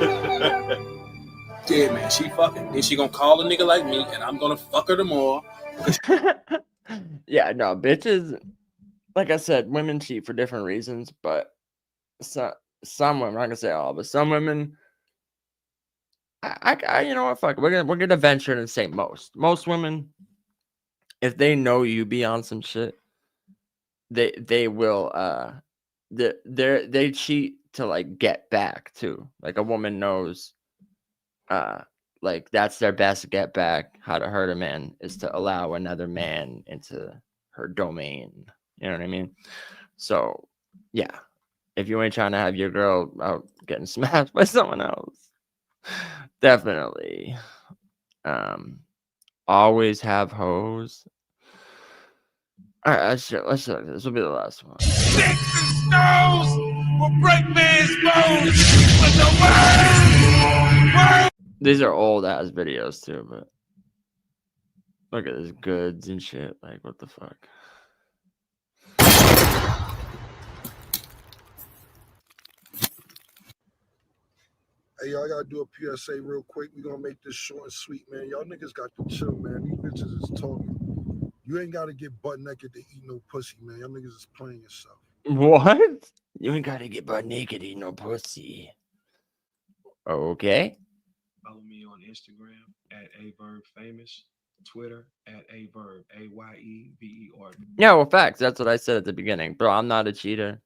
yeah, man, she fucking. Then she gonna call a nigga like me and I'm gonna fuck her tomorrow. Yeah, no, bitches, like I said, women cheat for different reasons, but some women, I'm not gonna say all, but some women, I you know what, fuck, we're gonna venture and say most women, if they know you be on some shit, they will they cheat to like get back too. Like a woman knows like that's their best get back. How to hurt a man is to allow another man into her domain. You know what I mean? So yeah, if you ain't trying to have your girl out getting smashed by someone else, definitely always have hoes. All right, let's check. This will be the last one. Sticks and stones will break man's bones, but the word. These are old ass videos too, but look at this goods and shit. Like, what the fuck? Hey, y'all gotta do a PSA real quick. We're gonna make this short and sweet, man. Y'all niggas got to chill, man. These bitches is talking. You ain't gotta get butt naked to eat no pussy, man. Y'all niggas is playing yourself. What? You ain't gotta get butt naked to eat no pussy. Okay. Follow me on Instagram at @averbfamous, Twitter at averb, AYEVER. Yeah, well, facts. That's what I said at the beginning, bro. I'm not a cheater.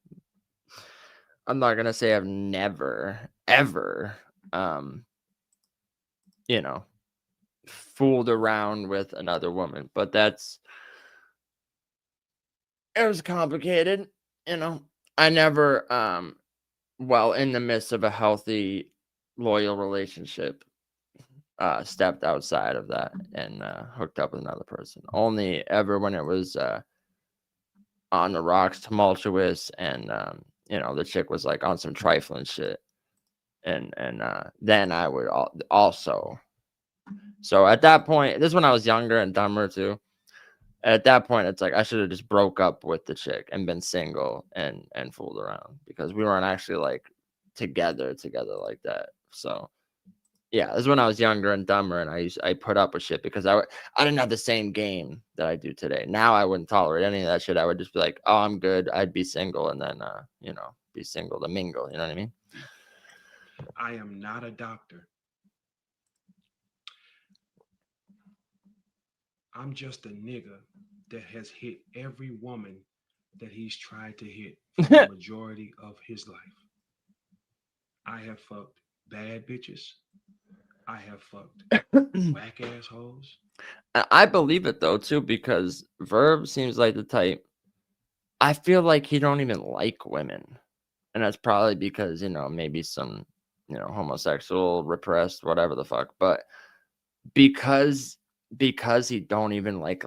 I'm not gonna say I've never, ever, you know, fooled around with another woman, but it was complicated, you know. I never, well, in the midst of a healthy, loyal relationship, stepped outside of that and hooked up with another person. Only ever when it was on the rocks, tumultuous, and you know, the chick was like on some trifling shit. And then I would also. So at that point, this is when I was younger and dumber too. At that point, it's like I should have just broke up with the chick and been single and fooled around, because we weren't actually like together like that. So yeah, this is when I was younger and dumber, and I put up with shit because I didn't have the same game that I do today. Now I wouldn't tolerate any of that shit. I would just be like, oh, I'm good. I'd be single, and then you know, be single to mingle. You know what I mean? I am not a doctor. I'm just a nigga that has hit every woman that he's tried to hit for the majority of his life. I have fucked bad bitches. I have fucked whack assholes. I believe it though too, because Verb seems like the type. I feel like he don't even like women, and that's probably because, you know, maybe some, you know, homosexual, repressed, whatever the fuck. But because he don't even like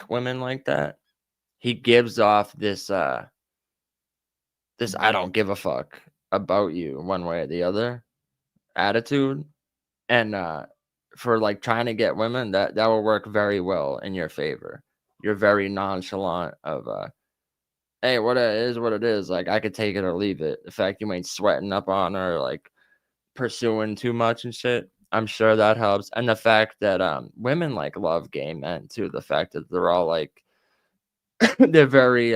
women like that, he gives off this this I don't give a fuck about you one way or the other attitude. And for like trying to get women, that will work very well in your favor. You're very nonchalant of hey, what it is. Like, I could take it or leave it. The fact you ain't sweating up on her, like pursuing too much and shit, I'm sure that helps. And the fact that women like love gay men too. The fact that they're all like they're very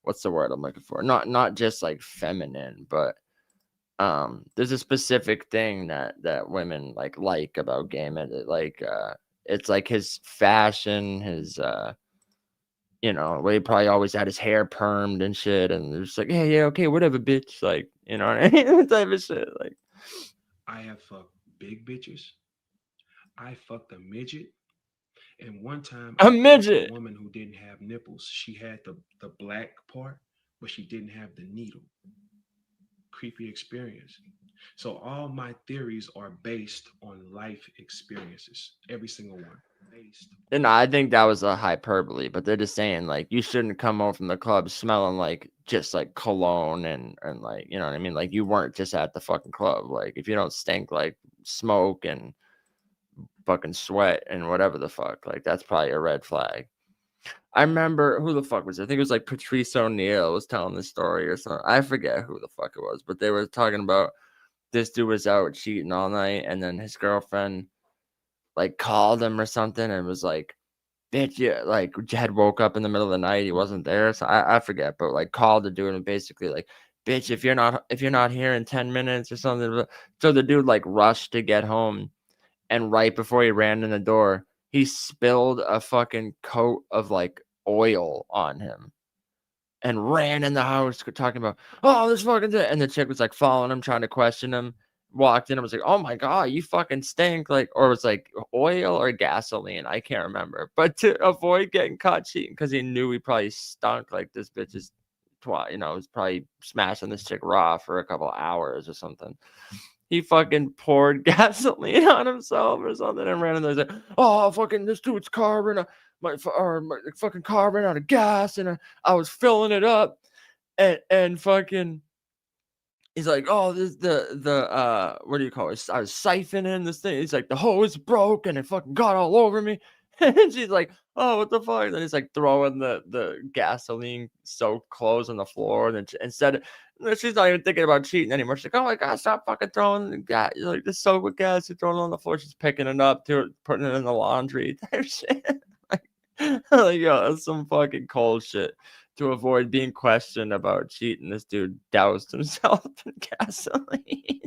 what's the word I'm looking for? Not just like feminine, but there's a specific thing that women like about gay men. It's like his fashion, his you know, where he probably always had his hair permed and shit, and they're just like, yeah, okay, whatever, bitch, like, you know what I mean? That type of shit. Like, I have fucked big bitches. I fucked a midget. And one time a I fucked midget. a woman who didn't have nipples. She had the black part, but she didn't have the needle. Creepy experience. So all my theories are based on life experiences. Every single one. And I think that was a hyperbole, but they're just saying like you shouldn't come home from the club smelling like just like cologne and like, you know what I mean? Like you weren't just at the fucking club. Like if you don't stink like smoke and fucking sweat and whatever the fuck, like that's probably a red flag. I remember who the fuck was it? I think it was like Patrice O'Neal was telling the story or something. I forget who the fuck it was, but they were talking about this dude was out cheating all night, and then his girlfriend like called him or something and was like, bitch, yeah, like had woke up in the middle of the night, he wasn't there. So I forget, but like called the dude and basically like, bitch, if you're not here in 10 minutes or something. So the dude like rushed to get home, and right before he ran in the door, he spilled a fucking coat of like oil on him and ran in the house talking about, oh, this fucking thing. And the chick was like following him, trying to question him. Walked in and was like, oh my God, you fucking stink. Like, or it was like oil or gasoline. I can't remember. But to avoid getting caught cheating, because he knew he probably stunk, like this bitch is, you know, was probably smashing this chick raw for a couple of hours or something. He fucking poured gasoline on himself or something and ran in there. Like, oh, fucking this dude's car ran my fucking car ran out of gas, and I was filling it up, and fucking. He's like, oh, this the what do you call it? I was siphoning this thing. He's like, the hose broke and it fucking got all over me. And she's like, oh, what the fuck? And then he's like throwing the gasoline soaked clothes on the floor. And then she's not even thinking about cheating anymore. She's like, oh my God, stop fucking throwing the gas, like the soap with gas, you're throwing it on the floor. She's picking it up, putting it in the laundry type shit. Like, yo, that's some fucking cold shit. To avoid being questioned about cheating, this dude doused himself in gasoline.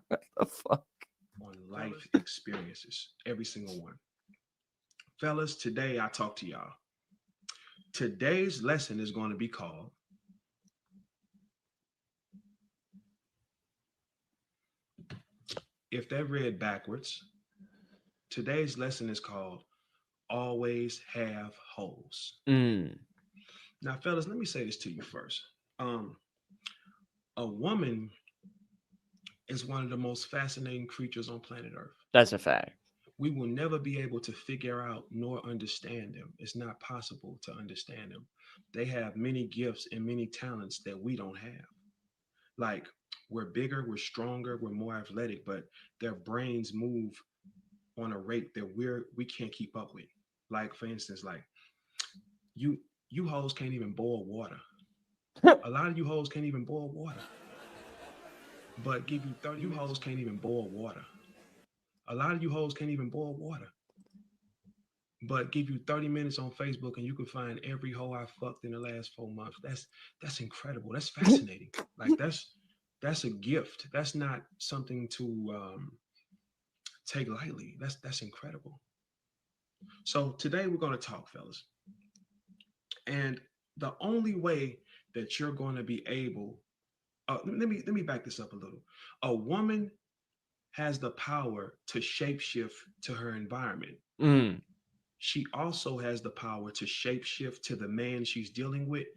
What the fuck? On life experiences, every single one. Fellas, today I talk to y'all. Today's lesson is going to be called if that read backwards, today's lesson is called always have holes. Now, fellas, let me say this to you first. A woman is one of the most fascinating creatures on planet Earth. That's a fact. we will never be able to figure out nor understand them. It's not possible to understand them. They have many gifts and many talents that we don't have. Like, we're bigger, we're stronger, we're more athletic, but their brains move on a rate that we can't keep up with. Like, for instance, like you hoes can't even boil water. A lot of you hoes can't even boil water. But give you 30 you hoes can't even boil water. A lot of you hoes can't even boil water. But give you 30 minutes on Facebook and you can find every hoe I fucked in the last 4 months. That's incredible. That's fascinating. Like, that's a gift. That's not something to take lightly. That's incredible. So today we're going to talk, fellas. And the only way that you're going to be able, let me back this up a little. A woman has the power to shapeshift to her environment. She also has the power to shapeshift to the man she's dealing with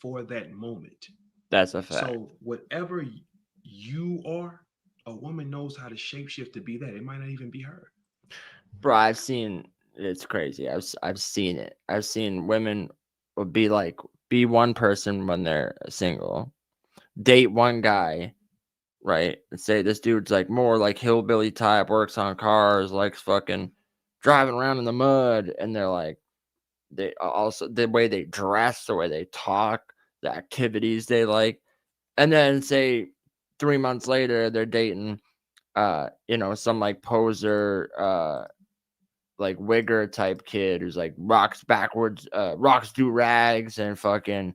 for that moment. That's a fact. So whatever you are, a woman knows how to shapeshift to be that. It might not even be her. Bro, I've seen, it's crazy. I've seen it. I've seen women be one person when they're single, date one guy, right? And say this dude's like more like hillbilly type, works on cars, likes fucking driving around in the mud, and they're like, they also, the way they dress, the way they talk, the activities they like, and then say 3 months later they're dating some like poser like wigger type kid who's like rocks backwards, rocks do rags and fucking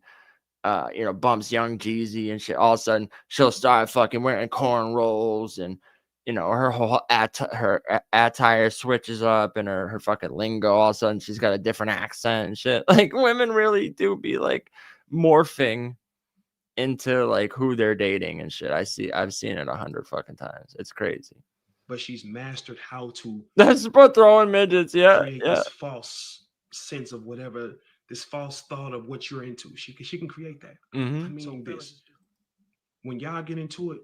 bumps Young Jeezy and shit. All of a sudden she'll start fucking wearing cornrows, and her whole attire switches up, and her fucking lingo, all of a sudden she's got a different accent and shit. Like, women really do be like morphing into like who they're dating and shit. I've seen it 100 fucking times. It's crazy. But she's mastered how to. That's about throwing midgets. Yeah, this false sense of whatever, this false thought of what you're into. She can create that. Mm-hmm. I mean, when y'all get into it,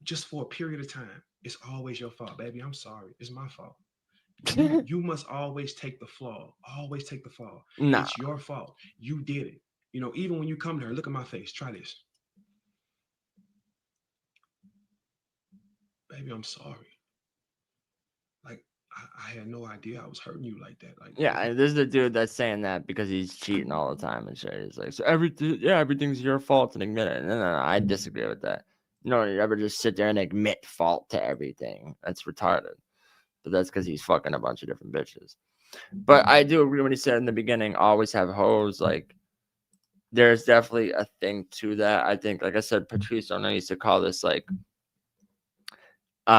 just for a period of time, it's always your fault, baby. I'm sorry. It's my fault. You must always take the flaw. Always take the fall. Nah. It's your fault. You did it. Even when you come to her, look at my face. Try this. Baby, I'm sorry. Like, I had no idea I was hurting you like that. Like, yeah, and this is the dude that's saying that because he's cheating all the time and shit. He's like, so everything's your fault, and admit it. No, I disagree with that. You ever just sit there and admit fault to everything? That's retarded. But that's because he's fucking a bunch of different bitches. But I do agree when he said in the beginning, always have hoes. Like, there's definitely a thing to that. I think, like I said, Patrice O'Neil used to call this like,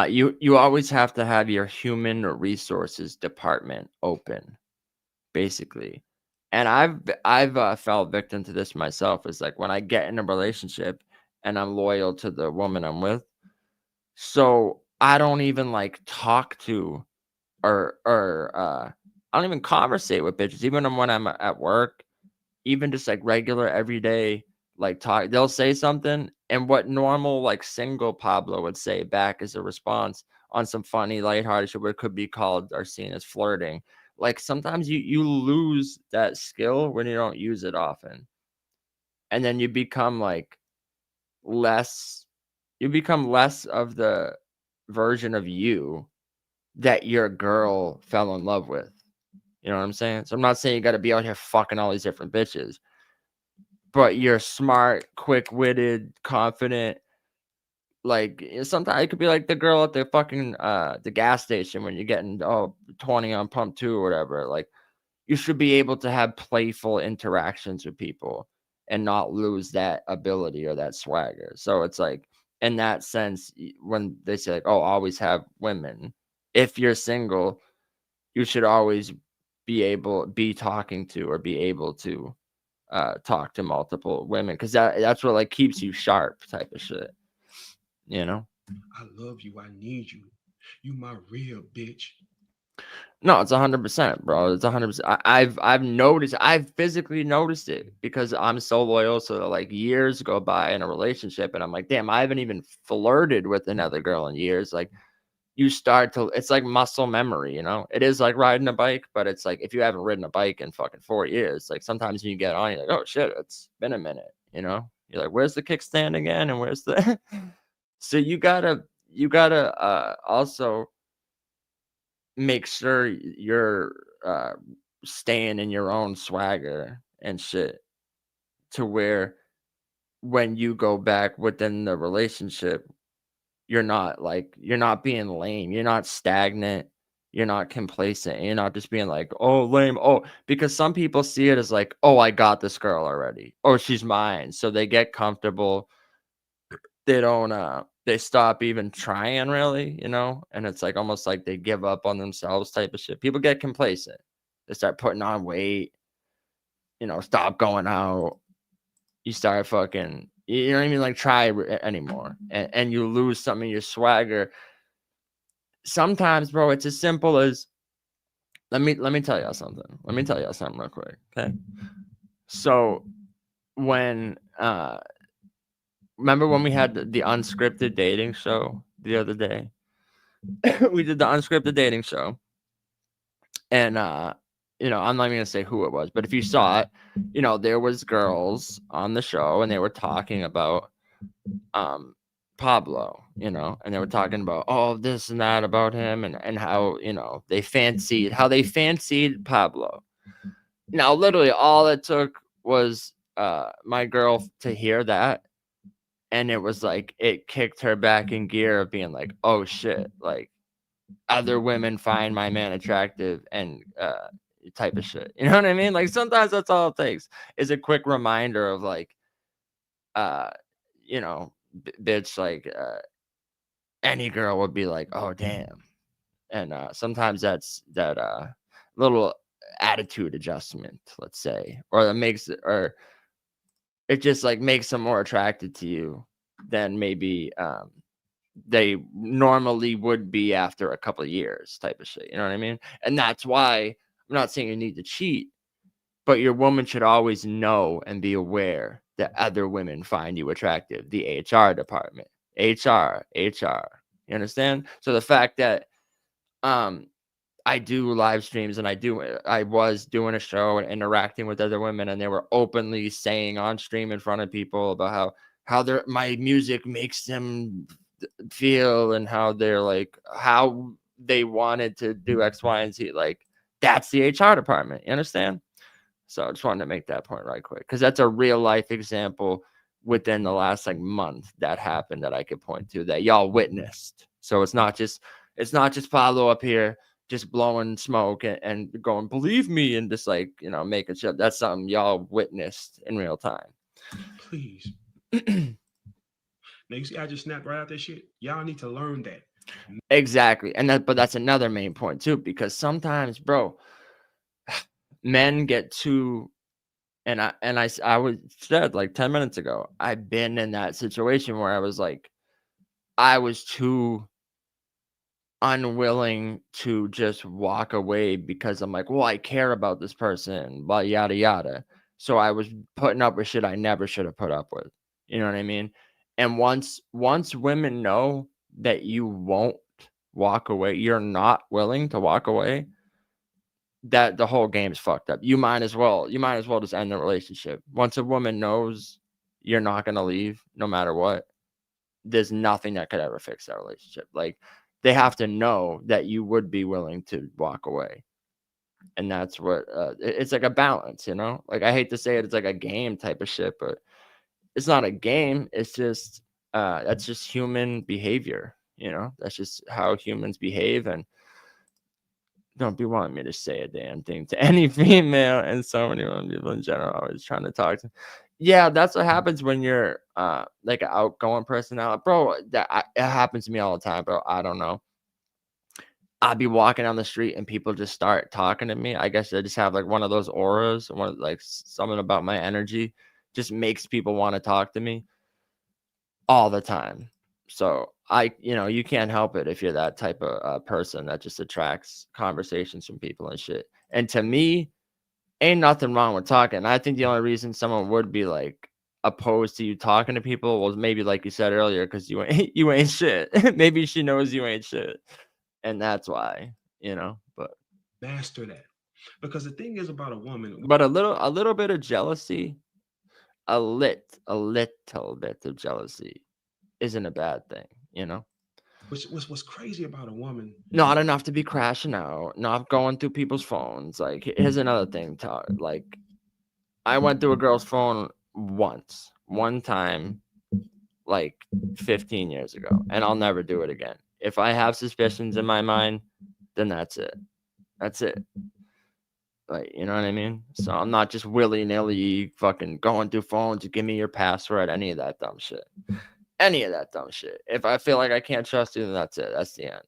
you always have to have your human resources department open, basically. And I've fell victim to this myself. Is like when I get in a relationship and I'm loyal to the woman I'm with, so I don't even like talk to or I don't even conversate with bitches, even when I'm at work, even just like regular everyday like talk. They'll say something, and what normal like single Pablo would say back as a response on some funny lighthearted shit, what could be called or seen as flirting. Like, sometimes you lose that skill when you don't use it often, and then you become less of the version of you that your girl fell in love with. You know what I'm saying? So I'm not saying you got to be out here fucking all these different bitches, but you're smart, quick-witted, confident. Like, sometimes it could be like the girl at the fucking the gas station when you're getting 20 on pump 2 or whatever. Like, you should be able to have playful interactions with people and not lose that ability or that swagger. So it's like, in that sense, when they say like, always have women, if you're single, you should always be talking to or be able to talk to multiple women, because that's what like keeps you sharp type of shit. I love you. I need you. You my real bitch. No, it's 100%, bro. It's 100%. I've noticed. I've physically noticed it because I'm so loyal. So like years go by in a relationship, and I'm like, damn, I haven't even flirted with another girl in years. Like, you start to, it's like muscle memory, you know? It is like riding a bike, but it's like if you haven't ridden a bike in fucking 4 years, like sometimes when you get on, you're like, oh shit, it's been a minute, you know? You're like, where's the kickstand again? And where's the so you gotta also make sure you're staying in your own swagger and shit, to where when you go back within the relationship, you're not being lame, you're not stagnant, you're not complacent, you're not just being like, oh, lame. Oh, because some people see it as like, oh, I got this girl already, oh, she's mine, so they get comfortable, they don't they stop even trying, really, you know? And it's like almost like they give up on themselves type of shit. People get complacent, they start putting on weight, you know, stop going out, you start fucking, you don't even like try anymore, and you lose some of your swagger. Sometimes, bro, it's as simple as, let me tell y'all something. Let me tell y'all something real quick, okay? So when remember when we had the unscripted dating show the other day? We did the unscripted dating show, and you know, I'm not even gonna say who it was, but if you saw it, you know, there was girls on the show and they were talking about Pablo, you know, and they were talking about all this and that about him, and how, you know, they fancied Pablo. Now, literally all it took was my girl to hear that, and it was like it kicked her back in gear of being like, oh shit, like other women find my man attractive, and type of shit. You know what I mean? Like sometimes that's all it takes, is a quick reminder of like, you know, bitch, like any girl would be like, oh damn. And sometimes that's that little attitude adjustment, let's say, or that makes it, or it just like makes them more attracted to you than maybe they normally would be after a couple of years, type of shit. You know what I mean? And that's why I'm not saying you need to cheat, but your woman should always know and be aware that other women find you attractive. The HR department, HR. You understand? So the fact that I do live streams, and I was doing a show and interacting with other women, and they were openly saying on stream in front of people about how my music makes them feel, and how they're like, how they wanted to do X, Y, and Z. Like, that's the HR department. You understand? So I just wanted to make that point right quick, because that's a real life example within the last like month that happened that I could point to, that y'all witnessed. So it's not just Pablo up here just blowing smoke and going, believe me, and just like, you know, making sure. That's something y'all witnessed in real time. Please. Now, you see, I just snapped right out that shit. Y'all need to learn that. Exactly. But that's another main point too, because sometimes, bro, men get too, and I was said like 10 minutes ago, I've been in that situation where I was like, I was too unwilling to just walk away, because I'm like, well, I care about this person, blah, yada yada. So I was putting up with shit I never should have put up with. You know what I mean? And once women know that you won't walk away, you're not willing to walk away, that the whole game's fucked up. You might as well just end the relationship. Once a woman knows you're not gonna leave no matter what, there's nothing that could ever fix that relationship. Like, they have to know that you would be willing to walk away. And that's what it's like, a balance, you know? Like, I hate to say it, it's like a game type of shit, but it's not a game. It's just that's just human behavior, you know? That's just how humans behave. And don't be wanting me to say a damn thing to any female, and so many women, people in general, always trying to talk to. Yeah, that's what happens when you're like an outgoing personality, bro. It happens to me all the time, bro. I don't know. I'd be walking down the street and people just start talking to me. I guess I just have like one of those auras, like something about my energy just makes people want to talk to me all the time. So you can't help it if you're that type of person that just attracts conversations from people and shit. And to me, ain't nothing wrong with talking. I think the only reason someone would be like opposed to you talking to people was maybe, like you said earlier, because you ain't shit. Maybe she knows you ain't shit. and that's why, but master that. Because the thing is about a woman, but a little bit of jealousy, a little bit of jealousy isn't a bad thing, what's crazy about a woman, not enough to be crashing out, not going through people's phones. Like, here's another thing, like, I went through a girl's phone one time, like 15 years ago, and I'll never do it again. If I have suspicions in my mind, then that's it. Like, you know what I mean? So I'm not just willy-nilly fucking going through phones to give me your password, any of that dumb shit. If I feel like I can't trust you, then that's it. That's the end.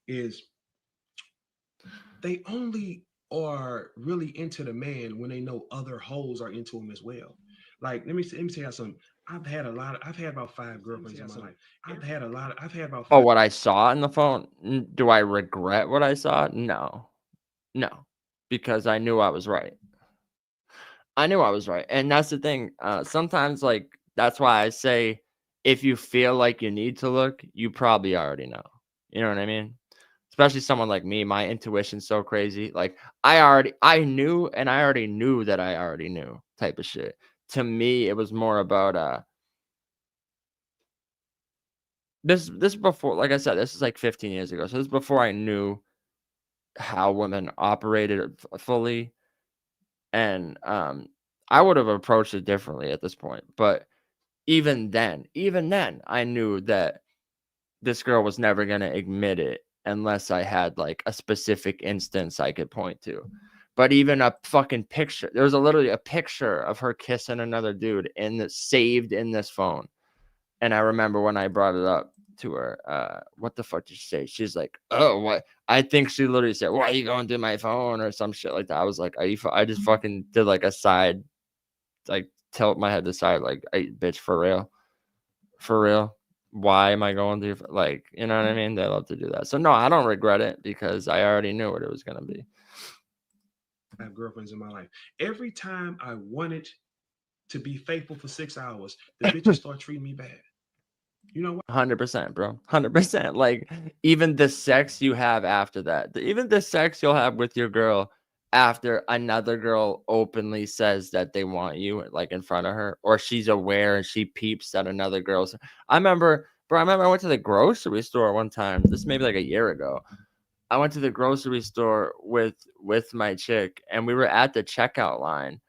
Is they only are really into the man when they know other hoes are into him as well. Like, let me tell you something. I've had about 5 girlfriends in my life. I've had about 5. Oh, what I saw in the phone? Do I regret what I saw? No, because I knew I was right. And that's the thing. Sometimes, like, that's why I say, if you feel like you need to look, you probably already know. You know what I mean? Especially someone like me, my intuition's so crazy. Like, I knew, and I already knew that I already knew type of shit. To me, it was more about this before, like I said, this is like 15 years ago. So this is before I knew how women operated fully. And I would have approached it differently at this point. But even then, I knew that this girl was never going to admit it unless I had like a specific instance I could point to. But even a fucking picture, there was literally a picture of her kissing another dude saved in this phone. And I remember when I brought it up to her, what the fuck did she say? She's like, oh, what? I think she literally said, why are you going through my phone or some shit like that. I was like, I just fucking did like a side, like tilt my head to the side, like, hey, bitch, for real. Why am I going through, like, you know what I mean? They love to do that. So no, I don't regret it because I already knew what it was going to be. I have girlfriends in my life. Every time I wanted to be faithful for 6 hours, the bitches start treating me bad. You know what? 100%, bro. 100%. Like, even the sex you have after that, even the sex you'll have with your girl after another girl openly says that they want you, like, in front of her, or she's aware and she peeps that another girl's. I remember I went to the grocery store one time. This maybe like a year ago. I went to the grocery store with my chick, and we were at the checkout line,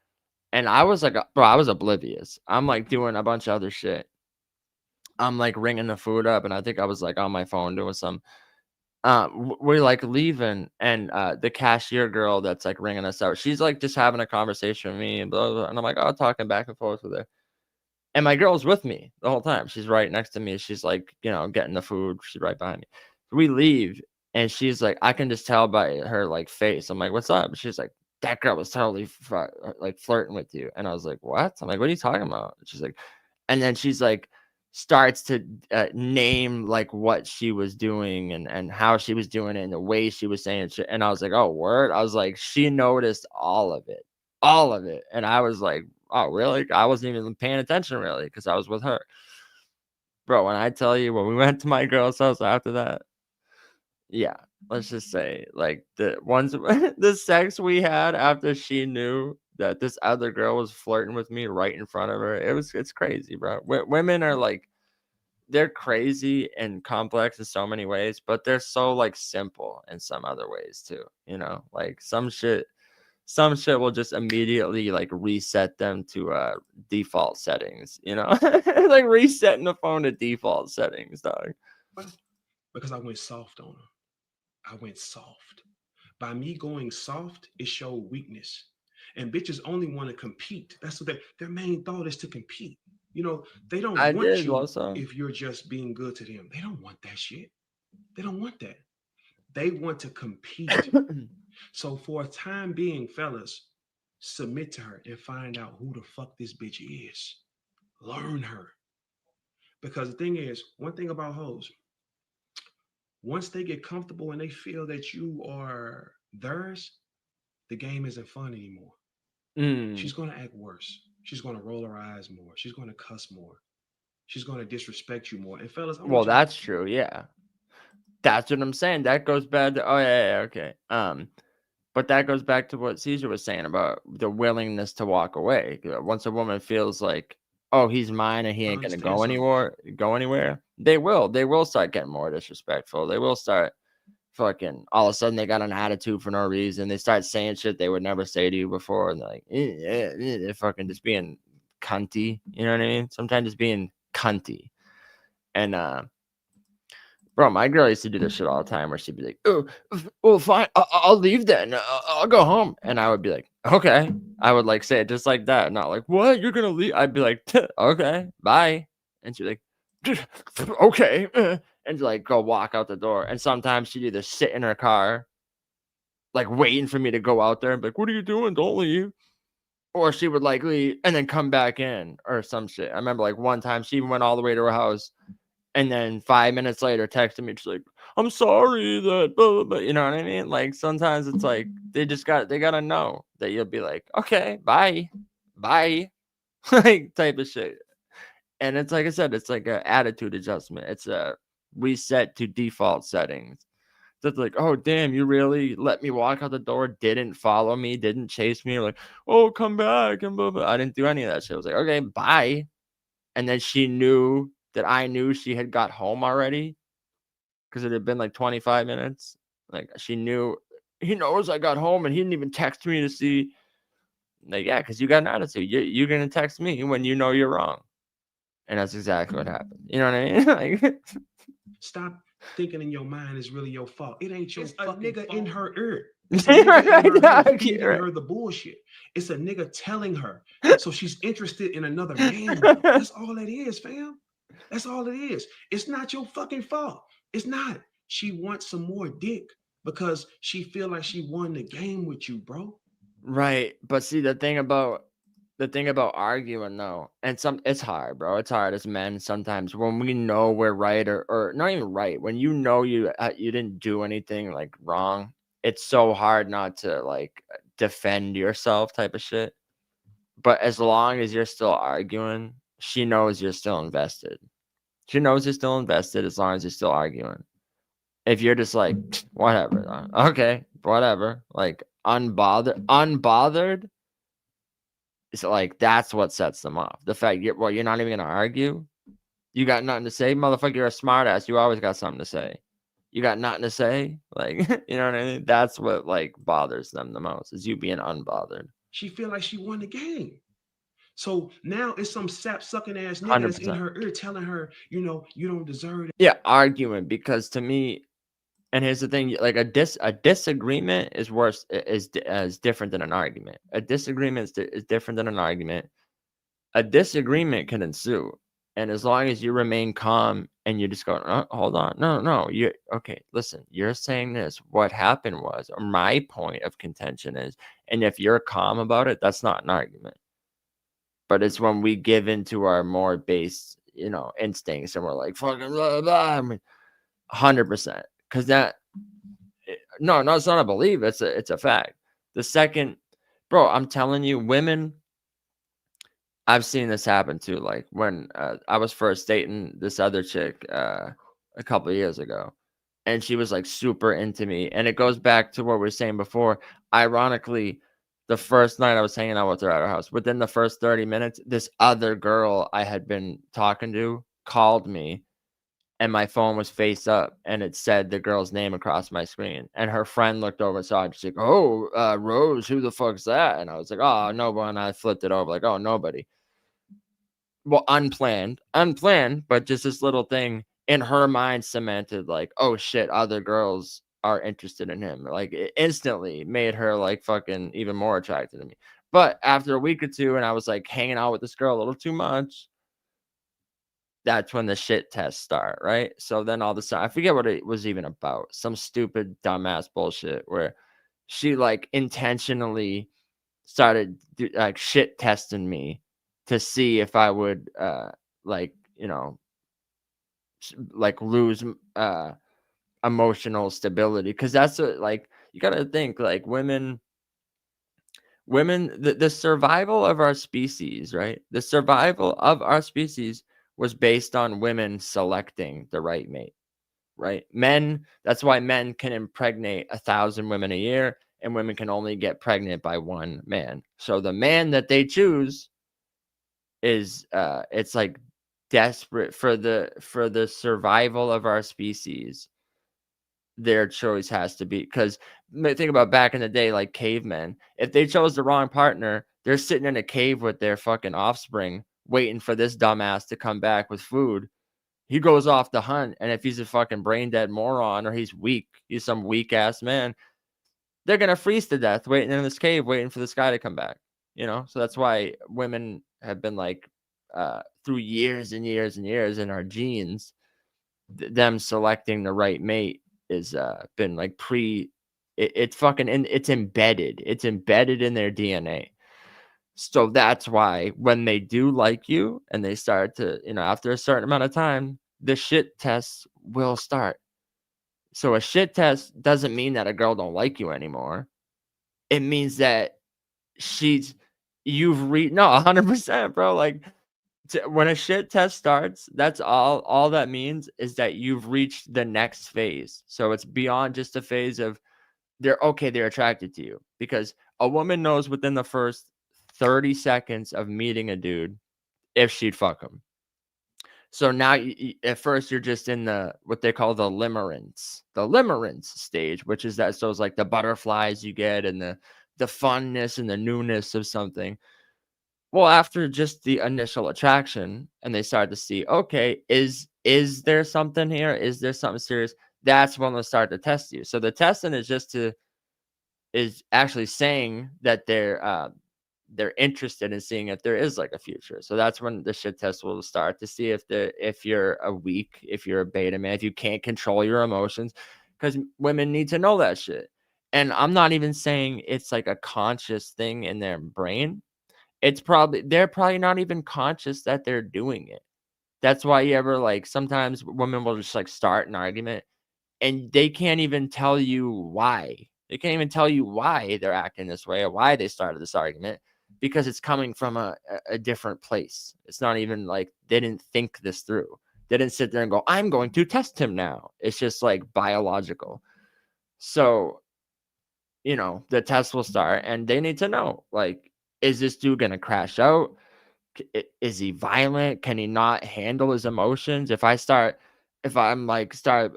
and I was like, bro, I was oblivious. I'm like doing a bunch of other shit. I'm like ringing the food up, and I think I was like on my phone doing some. We're like leaving, and the cashier girl that's like ringing us out, she's like just having a conversation with me, and blah, blah, and I'm like, oh, talking back and forth with her. And my girl's with me the whole time. She's right next to me. She's like, getting the food. She's right behind me. We leave, and she's like, I can just tell by her like face. I'm like, what's up? She's like, that girl was totally like flirting with you. And I was like, what? I'm like, what are you talking about? She's like, and then she's like, starts to name like what she was doing and how she was doing it and the way she was saying it. And I was like, oh, word. I was like, she noticed all of it. And I was like, oh, really? I wasn't even paying attention really because I was with her. Bro, when I tell you, when we went to my girl's house after that, yeah, let's just say like the sex we had after she knew that this other girl was flirting with me right in front of her, it's crazy, bro. Women are like, they're crazy and complex in so many ways, but they're so like simple in some other ways too. Like some shit will just immediately like reset them to default settings. Like resetting the phone to default settings, dog. Because I went soft on her. I went soft. By me going soft, it showed weakness. And bitches only want to compete. That's what their main thought is, to compete. They don't want you also if you're just being good to them. They don't want that shit. They don't want that. They want to compete. So for a time being, fellas, submit to her and find out who the fuck this bitch is. Learn her. Because the thing is, one thing about hoes, once they get comfortable and they feel that you are theirs, the game isn't fun anymore. She's going to act worse. She's going to roll her eyes more. She's going to cuss more. She's going to disrespect you more. And fellas, well, that's true. Yeah. That's what I'm saying. That goes back to okay. But that goes back to what Caesar was saying about the willingness to walk away. Once a woman feels like, oh, he's mine and he ain't gonna go anywhere, they will start getting more disrespectful. They will start fucking all of a sudden they got an attitude for no reason. They start saying shit they would never say to you before, and they're like, they're fucking just being cunty. You know what I mean? Sometimes just being cunty. And bro, my girl used to do this shit all the time where she'd be like, oh, well, fine, I'll leave then. I'll go home. And I would be like, okay. I would like say it just like that. Not like, what? You're going to leave? I'd be like, okay, bye. And she'd be like, okay. And like go walk out the door. And sometimes she'd either sit in her car, like waiting for me to go out there and be like, what are you doing? Don't leave. Or she would like leave and then come back in or some shit. I remember like one time she even went all the way to her house. And then 5 minutes later, texted me. She's like, "I'm sorry that," blah, blah, blah. You know what I mean? Like sometimes it's like they gotta know that you'll be like, "Okay, bye," like type of shit. And it's like I said, it's like an attitude adjustment. It's a reset to default settings. So it's like, oh damn, you really let me walk out the door, didn't follow me, didn't chase me, like, oh come back and blah, blah. I didn't do any of that shit. I was like, okay, bye. And then she knew that I knew she had got home already because it had been like 25 minutes. Like she knew he knows I got home and he didn't even text me to see. Like, yeah, because you got an attitude. You're going to text me when you know you're wrong. And that's exactly what happened. You know what I mean? Like, stop thinking in your mind it's really your fault. It ain't your fucking nigga fault. In her ear. Feeding her the bullshit. It's a nigga telling her. So she's interested in another man. That's all it is, fam. That's all it is. It's not your fucking fault. It's not. She wants some more dick because she feel like she won the game with you, bro. Right. But see, the thing about arguing though, and it's hard, bro. It's hard as men sometimes when we know we're right or not even right. When you know you didn't do anything like wrong, it's so hard not to like defend yourself type of shit. But as long as you're still arguing, she knows you're still invested. She knows you're still invested as long as you're still arguing. If you're just like, whatever, okay, whatever, like unbothered, it's like that's what sets them off. The fact you're not even gonna argue. You got nothing to say, motherfucker. You're a smartass. You always got something to say. You got nothing to say, like you know what I mean. That's what like bothers them the most is you being unbothered. She feel like she won the game. So now it's some sap sucking ass nigga that's in her ear telling her, you know, you don't deserve it. Yeah, arguing because to me, and here's the thing: like a disagreement is worse is different than an argument. A disagreement is different than an argument. A disagreement can ensue, and as long as you remain calm and you just go, oh, hold on, no, you okay? Listen, you're saying this. What happened was, or my point of contention is, and if you're calm about it, that's not an argument. But it's when we give into our more base, you know, instincts and we're like, fucking blah, blah, 100%. Because that, no, it's not a belief. It's a fact. The second, bro, I'm telling you, women, I've seen this happen too. Like when I was first dating this other chick a couple of years ago. And she was like super into me. And it goes back to what we were saying before. Ironically, the first night I was hanging out with her at her house, within the first 30 minutes, this other girl I had been talking to called me and my phone was face up and it said the girl's name across my screen. And her friend looked over and saw it. She's like, oh, Rose, who the fuck's that? And I was like, oh, no one. I flipped it over like, oh, nobody. Well, unplanned, but just this little thing in her mind cemented like, oh shit, other girls are interested in him. Like it instantly made her like fucking even more attracted to me. But after a week or two, and I was like hanging out with this girl a little too much, that's when the shit tests start, right? So then all of a sudden, I forget what it was even about. Some stupid dumbass bullshit where she like intentionally started like shit testing me to see if I would like, you know, like lose emotional stability, because that's what, like, you gotta think like women the survival of our species, right? The survival of our species was based on women selecting the right mate. right? Men, that's why men can impregnate 1,000 women a year, and women can only get pregnant by one man. So the man that they choose is it's like desperate for the survival of our species. Their choice has to be, because think about back in the day, like cavemen, if they chose the wrong partner, they're sitting in a cave with their fucking offspring waiting for this dumbass to come back with food. He goes off the hunt, and if he's a fucking brain dead moron or he's weak, he's some weak ass man, they're gonna freeze to death waiting in this cave waiting for this guy to come back, so that's why women have been like through years and years and years in our genes, them selecting the right mate is been like it's fucking, and it's embedded in their DNA. So that's why when they do like you and they start to, after a certain amount of time, the shit tests will start. So a shit test doesn't mean that a girl don't like you anymore. It means that you've reached, no, 100%, bro. Like when a shit test starts, that's all that means is that you've reached the next phase. So it's beyond just a phase of they're attracted to you, because a woman knows within the first 30 seconds of meeting a dude if she'd fuck him. So now at first you're just in what they call the limerence stage, which is that, so it's like the butterflies you get and the funness and the newness of something. Well, after just the initial attraction and they start to see, okay, is there something here? Is there something serious? That's when they'll start to test you. So the testing is actually saying that they're interested in seeing if there is like a future. So that's when the shit test will start to see if you're if you're a beta man, if you can't control your emotions, because women need to know that shit. And I'm not even saying it's like a conscious thing in their brain. They're probably not even conscious that they're doing it. That's why you ever, like, sometimes women will just like start an argument and they can't even tell you why. They can't even tell you why they're acting this way or why they started this argument, because it's coming from a different place. It's not even like they didn't think this through. They didn't sit there and go, I'm going to test him now. It's just like biological. So, the test will start and they need to know, like, is this dude going to crash out? Is he violent? Can he not handle his emotions? If I'm like start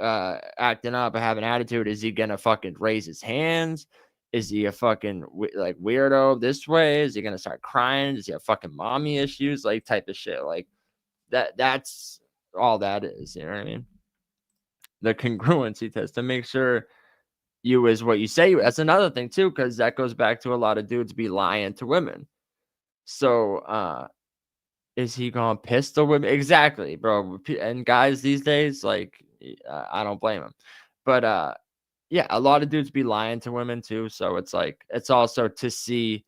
acting up or have an attitude, is he gonna fucking raise his hands? Is he a fucking like weirdo this way? Is he gonna start crying? Does he have fucking mommy issues? Like type of shit. Like that's all that is. You know what I mean? The congruency test to make sure you is what you say. That's another thing too, because that goes back to a lot of dudes be lying to women. So is he gonna piss the women? Exactly, bro. And guys these days, like, I don't blame him. But yeah, a lot of dudes be lying to women too. So it's like, it's also to see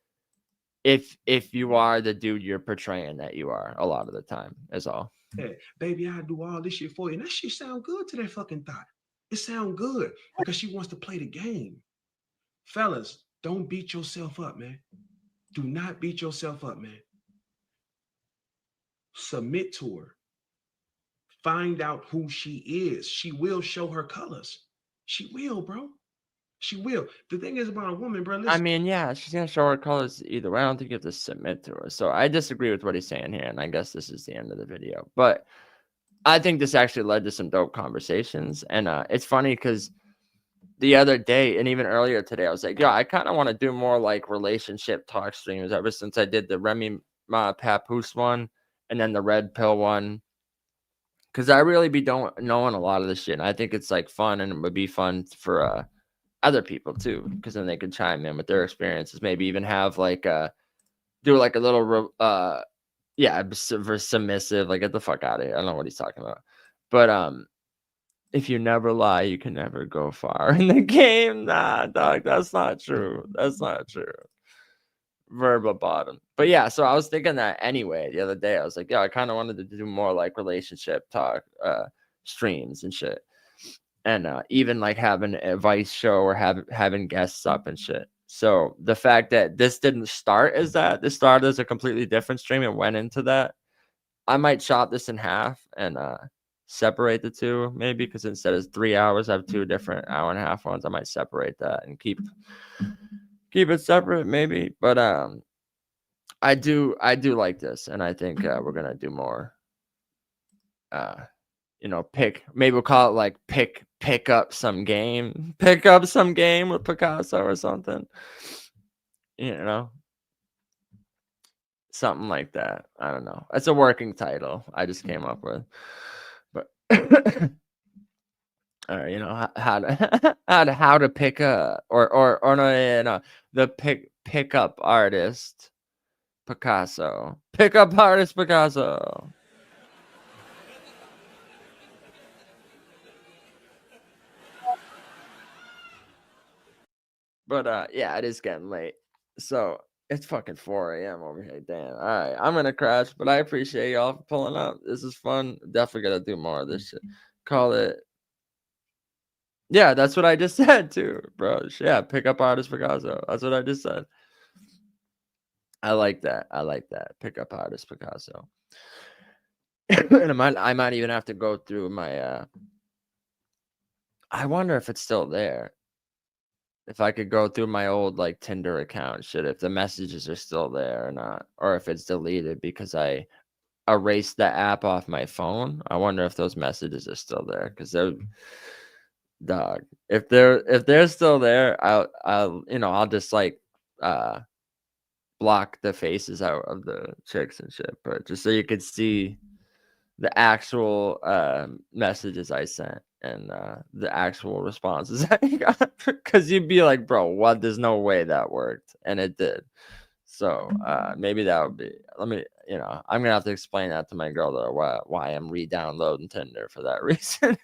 if you are the dude you're portraying that you are a lot of the time, is all. Hey, baby, I do all this shit for you. And that shit sound good to that fucking thought. It sound good because she wants to play the game. Fellas, don't beat yourself up, man. Do not beat yourself up, man. Submit to her. Find out who she is. She will show her colors. She will, bro. She will. The thing is about a woman, bro. Listen. I mean, yeah, she's gonna show her colors either way. I don't think you have to submit to her. So I disagree with what he's saying here, and I guess this is the end of the video. But I think this actually led to some dope conversations, and it's funny because the other day and even earlier today, I was like, I kind of want to do more like relationship talk streams ever since I did the Remy Ma Papoose one and then the Red Pill one. Because I really be knowing a lot of this shit. And I think it's like fun, and it would be fun for other people too, because then they could chime in with their experiences. Maybe even have like do like a little submissive, like, get the fuck out of here. I don't know what he's talking about. But if you never lie, you can never go far in the game. Nah, dog, that's not true. That's not true. Verbal bottom. But yeah, so I was thinking that anyway the other day. I was like, I kind of wanted to do more like relationship talk streams and shit, and even like having a advice show or having guests up and shit. So the fact that this didn't start as that, this started as a completely different stream and went into that, I might chop this in half and separate the two, maybe, because instead of 3 hours, I have 2 different hour-and-a-half ones. I might separate that and keep it separate, maybe. But I do like this, and I think we're gonna do more. Maybe we'll call it like pick up some game with Pickasso or something. Something like that. I don't know. It's a working title I just came up with, but how to pick up or no, the pickup artist Pickasso. Pickup artist Pickasso. But yeah, it is getting late. So it's fucking 4 a.m. over here. Damn. All right. I'm gonna crash, but I appreciate y'all for pulling up. This is fun. Definitely gotta do more of this shit. Call it. Yeah, that's what I just said too, bro. Yeah, pick up artist Pickasso. That's what I just said. I like that. Pick up artist Pickasso. And I might even have to go through my I wonder if it's still there. If I could go through my old like Tinder account, if the messages are still there or not, or if it's deleted because I erased the app off my phone. I wonder if those messages are still there, because they're dog. If they're still there, I'll just like block the faces out of the chicks and shit, but just so you could see the actual messages I sent and the actual responses I got, because you'd be like, bro, what? There's no way that worked, and it did. So maybe that would be. I'm gonna have to explain that to my girl though, why I'm re-downloading Tinder for that reason,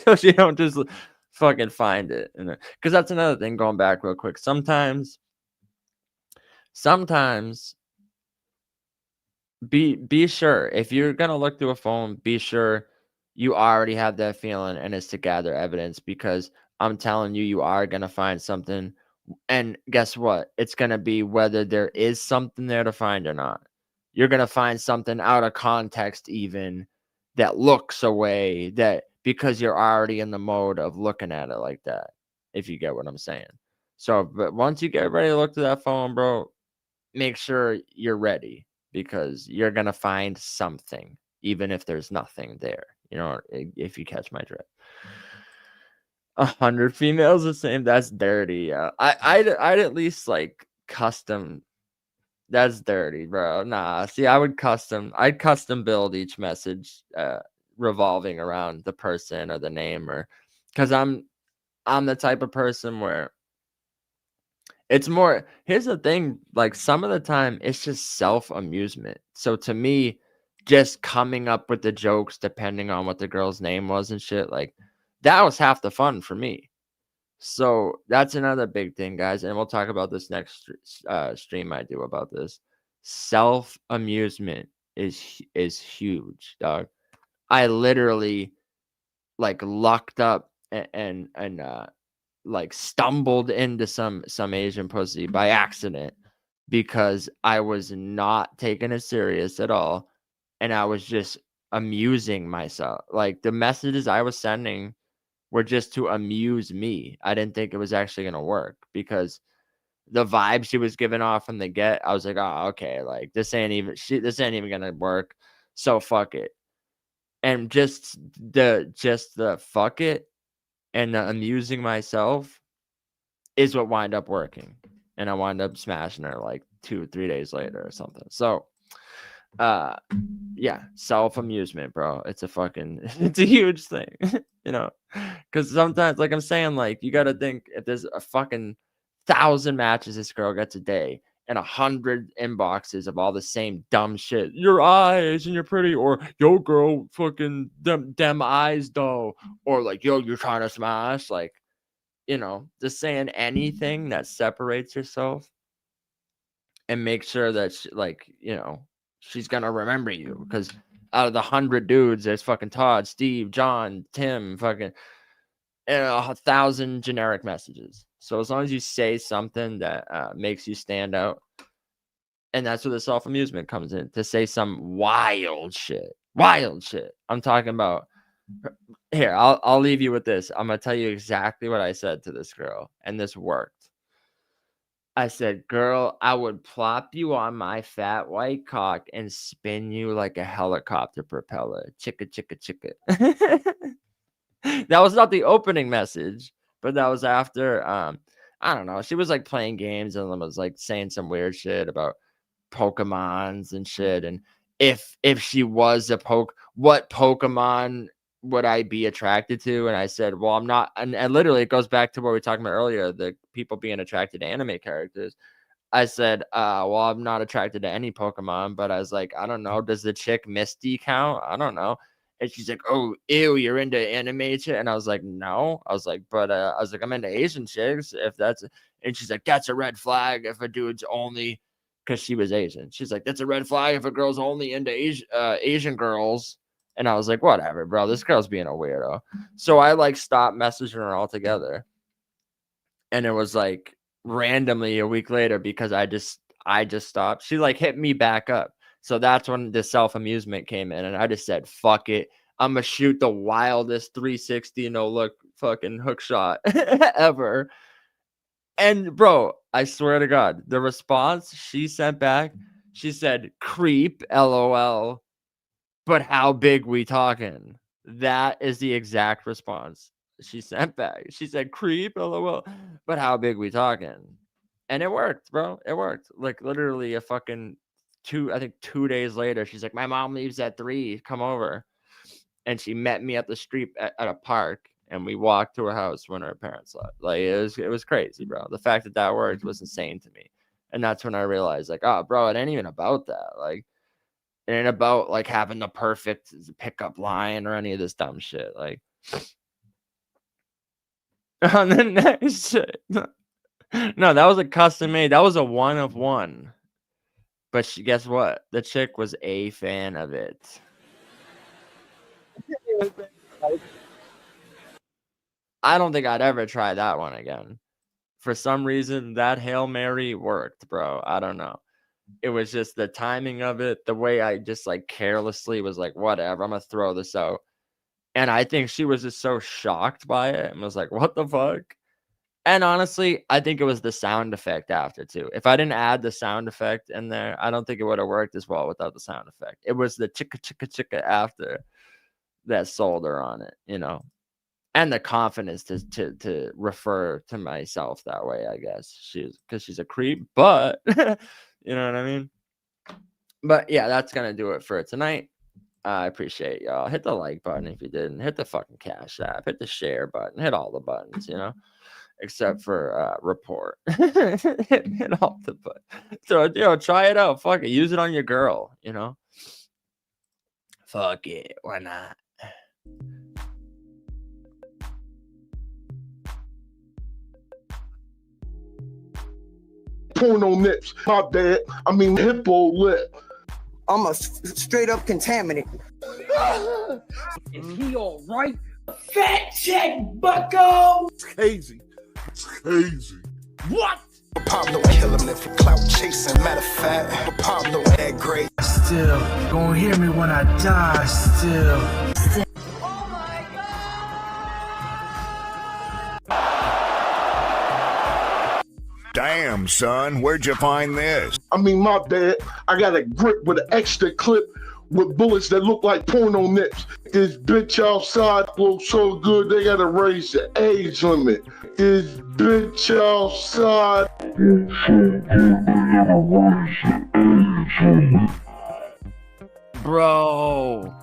so she don't just fucking find it. Because that's another thing. Going back real quick, sometimes be sure, if you're gonna look through a phone, be sure you already have that feeling and it's to gather evidence, because I'm telling you are gonna find something, and guess what? It's gonna be whether there is something there to find or not. You're gonna find something out of context even that looks away, that because you're already in the mode of looking at it like that, if you get what I'm saying. So, but once you get ready to look through that phone, bro, make sure you're ready, because you're going to find something, even if there's nothing there, if you catch my drift. 100 females the same. That's dirty. Yeah. I'd at least like custom. That's dirty, bro. Nah, see, I'd custom build each message revolving around the person or the name, or because I'm the type of person where it's more, here's the thing, like some of the time it's just self-amusement. So to me, just coming up with the jokes depending on what the girl's name was and shit, like that was half the fun for me. So that's another big thing, guys. And we'll talk about this next stream I do about this. Self-amusement is huge, dog. I literally like lucked up and like stumbled into some Asian pussy by accident, because I was not taking it serious at all, and I was just amusing myself. Like the messages I was sending were just to amuse me. I didn't think it was actually gonna work, because the vibe she was giving off from the get, I was like, oh, okay, like this ain't even gonna work, so fuck it. And just the fuck it and the amusing myself is what wind up working, and I wind up smashing her like 2-3 days later or something. So yeah, self-amusement, bro. It's a huge thing. Because sometimes, like I'm saying, like you gotta think, if there's a fucking 1,000 matches this girl gets a day and 100 inboxes of all the same dumb shit, your eyes and you're pretty, or yo girl fucking them eyes though, or like yo you're trying to smash, like just saying anything that separates yourself and make sure that she's gonna remember you, because out of the 100 dudes, there's fucking Todd, Steve, John, Tim, fucking 1,000 generic messages. So as long as you say something that makes you stand out, and that's where the self-amusement comes in, to say some wild shit, Wild shit. I'm talking about. Here, I'll leave you with this. I'm gonna tell you exactly what I said to this girl, and this worked. I said, girl, I would plop you on my fat white cock and spin you like a helicopter propeller. Chicka, chicka, chicka. That was not the opening message, but that was after, I don't know. She was like playing games and was like saying some weird shit about Pokemons and shit. And if she was what Pokemon would I be attracted to? And I said, well, I'm not. And literally it goes back to what we were talking about earlier, the people being attracted to anime characters. I said, well, I'm not attracted to any Pokemon, but I was like, I don't know. Does the chick Misty count? I don't know. And she's like, oh, ew, you're into anime chick? And I was like, no. I was like, I'm into Asian chicks. If that's, and she's like, that's a red flag if a dude's only, because she was Asian. She's like, that's a red flag if a girl's only into Asian girls. And I was like, whatever, bro. This girl's being a weirdo. So I like stopped messaging her altogether. And it was like randomly a week later because I just stopped. She like hit me back up. So that's when the self-amusement came in. And I just said, fuck it. I'm going to shoot the wildest 360 no look fucking hook shot ever. And bro, I swear to God, the response she sent back, she said, creep, LOL. But how big we talking? That is the exact response she sent back. She said, creep, LOL. But how big we talking? And it worked, bro. It worked. Like literally a fucking 2 days later, she's like, my mom leaves at 3. Come over. And she met me at the street at a park. And we walked to her house when her parents left. Like it was crazy, bro. The fact that worked was insane to me. And that's when I realized, like, oh, bro, it ain't even about that. Like, it ain't about like having the perfect pickup line or any of this dumb shit. Like, on the next shit. No, that was a custom made. That was a 1 of 1. But guess what? The chick was a fan of it. I don't think I'd ever try that one again. For some reason, that Hail Mary worked, bro. I don't know. It was just the timing of it, the way I just like carelessly was like, whatever, I'm gonna throw this out. And I think she was just so shocked by it and was like, what the fuck? And honestly, I think it was the sound effect after too. If I didn't add the sound effect in there, I don't think it would have worked as well without the sound effect. It was the chicka chicka chicka after that sold her on it, you know. And the confidence to refer to myself that way, I guess. Because she's a creep, but you know what I mean? But yeah, that's gonna do it for tonight. I appreciate y'all. Hit the like button if you didn't. Hit the fucking Cash App. Hit the share button. Hit all the buttons, you know, except for report. hit all the buttons. So, try it out. Fuck it. Use it on your girl, you know. Fuck it. Why not? Porno nips. My bad. I mean hippo lip. I'm a straight up contaminant. Is he all right? Fat check, bucko. It's crazy. It's crazy. What? Pablo kill him if he clout chasing. Matter of fact, Pablo that great. Still, gonna hear me when I die. Still. Oh my God! Damn, son, where'd you find this? I mean, my bad. I got a grip with an extra clip with bullets that look like porno nips. This bitch outside looks so good, they gotta raise the age limit. This bitch outside. Bro,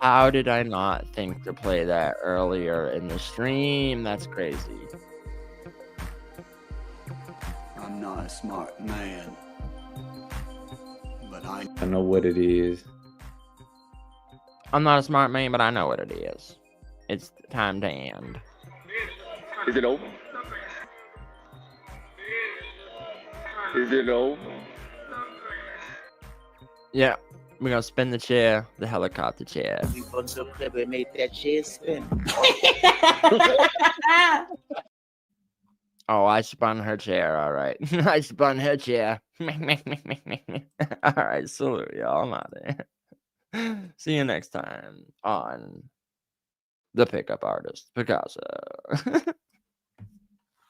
how did I not think to play that earlier in the stream? That's crazy. I'm not a smart man, but I know what it is. I'm not a smart man, but I know what it is. It's time to end. Is it over? Is it over? Yeah, we're gonna spin the chair, the helicopter chair. You put some clip and make that shit spin. Oh, I spun her chair, all right. I spun her chair. All right, salute y'all. I'm out of here. See you next time on The Pickup Artist, Pickasso.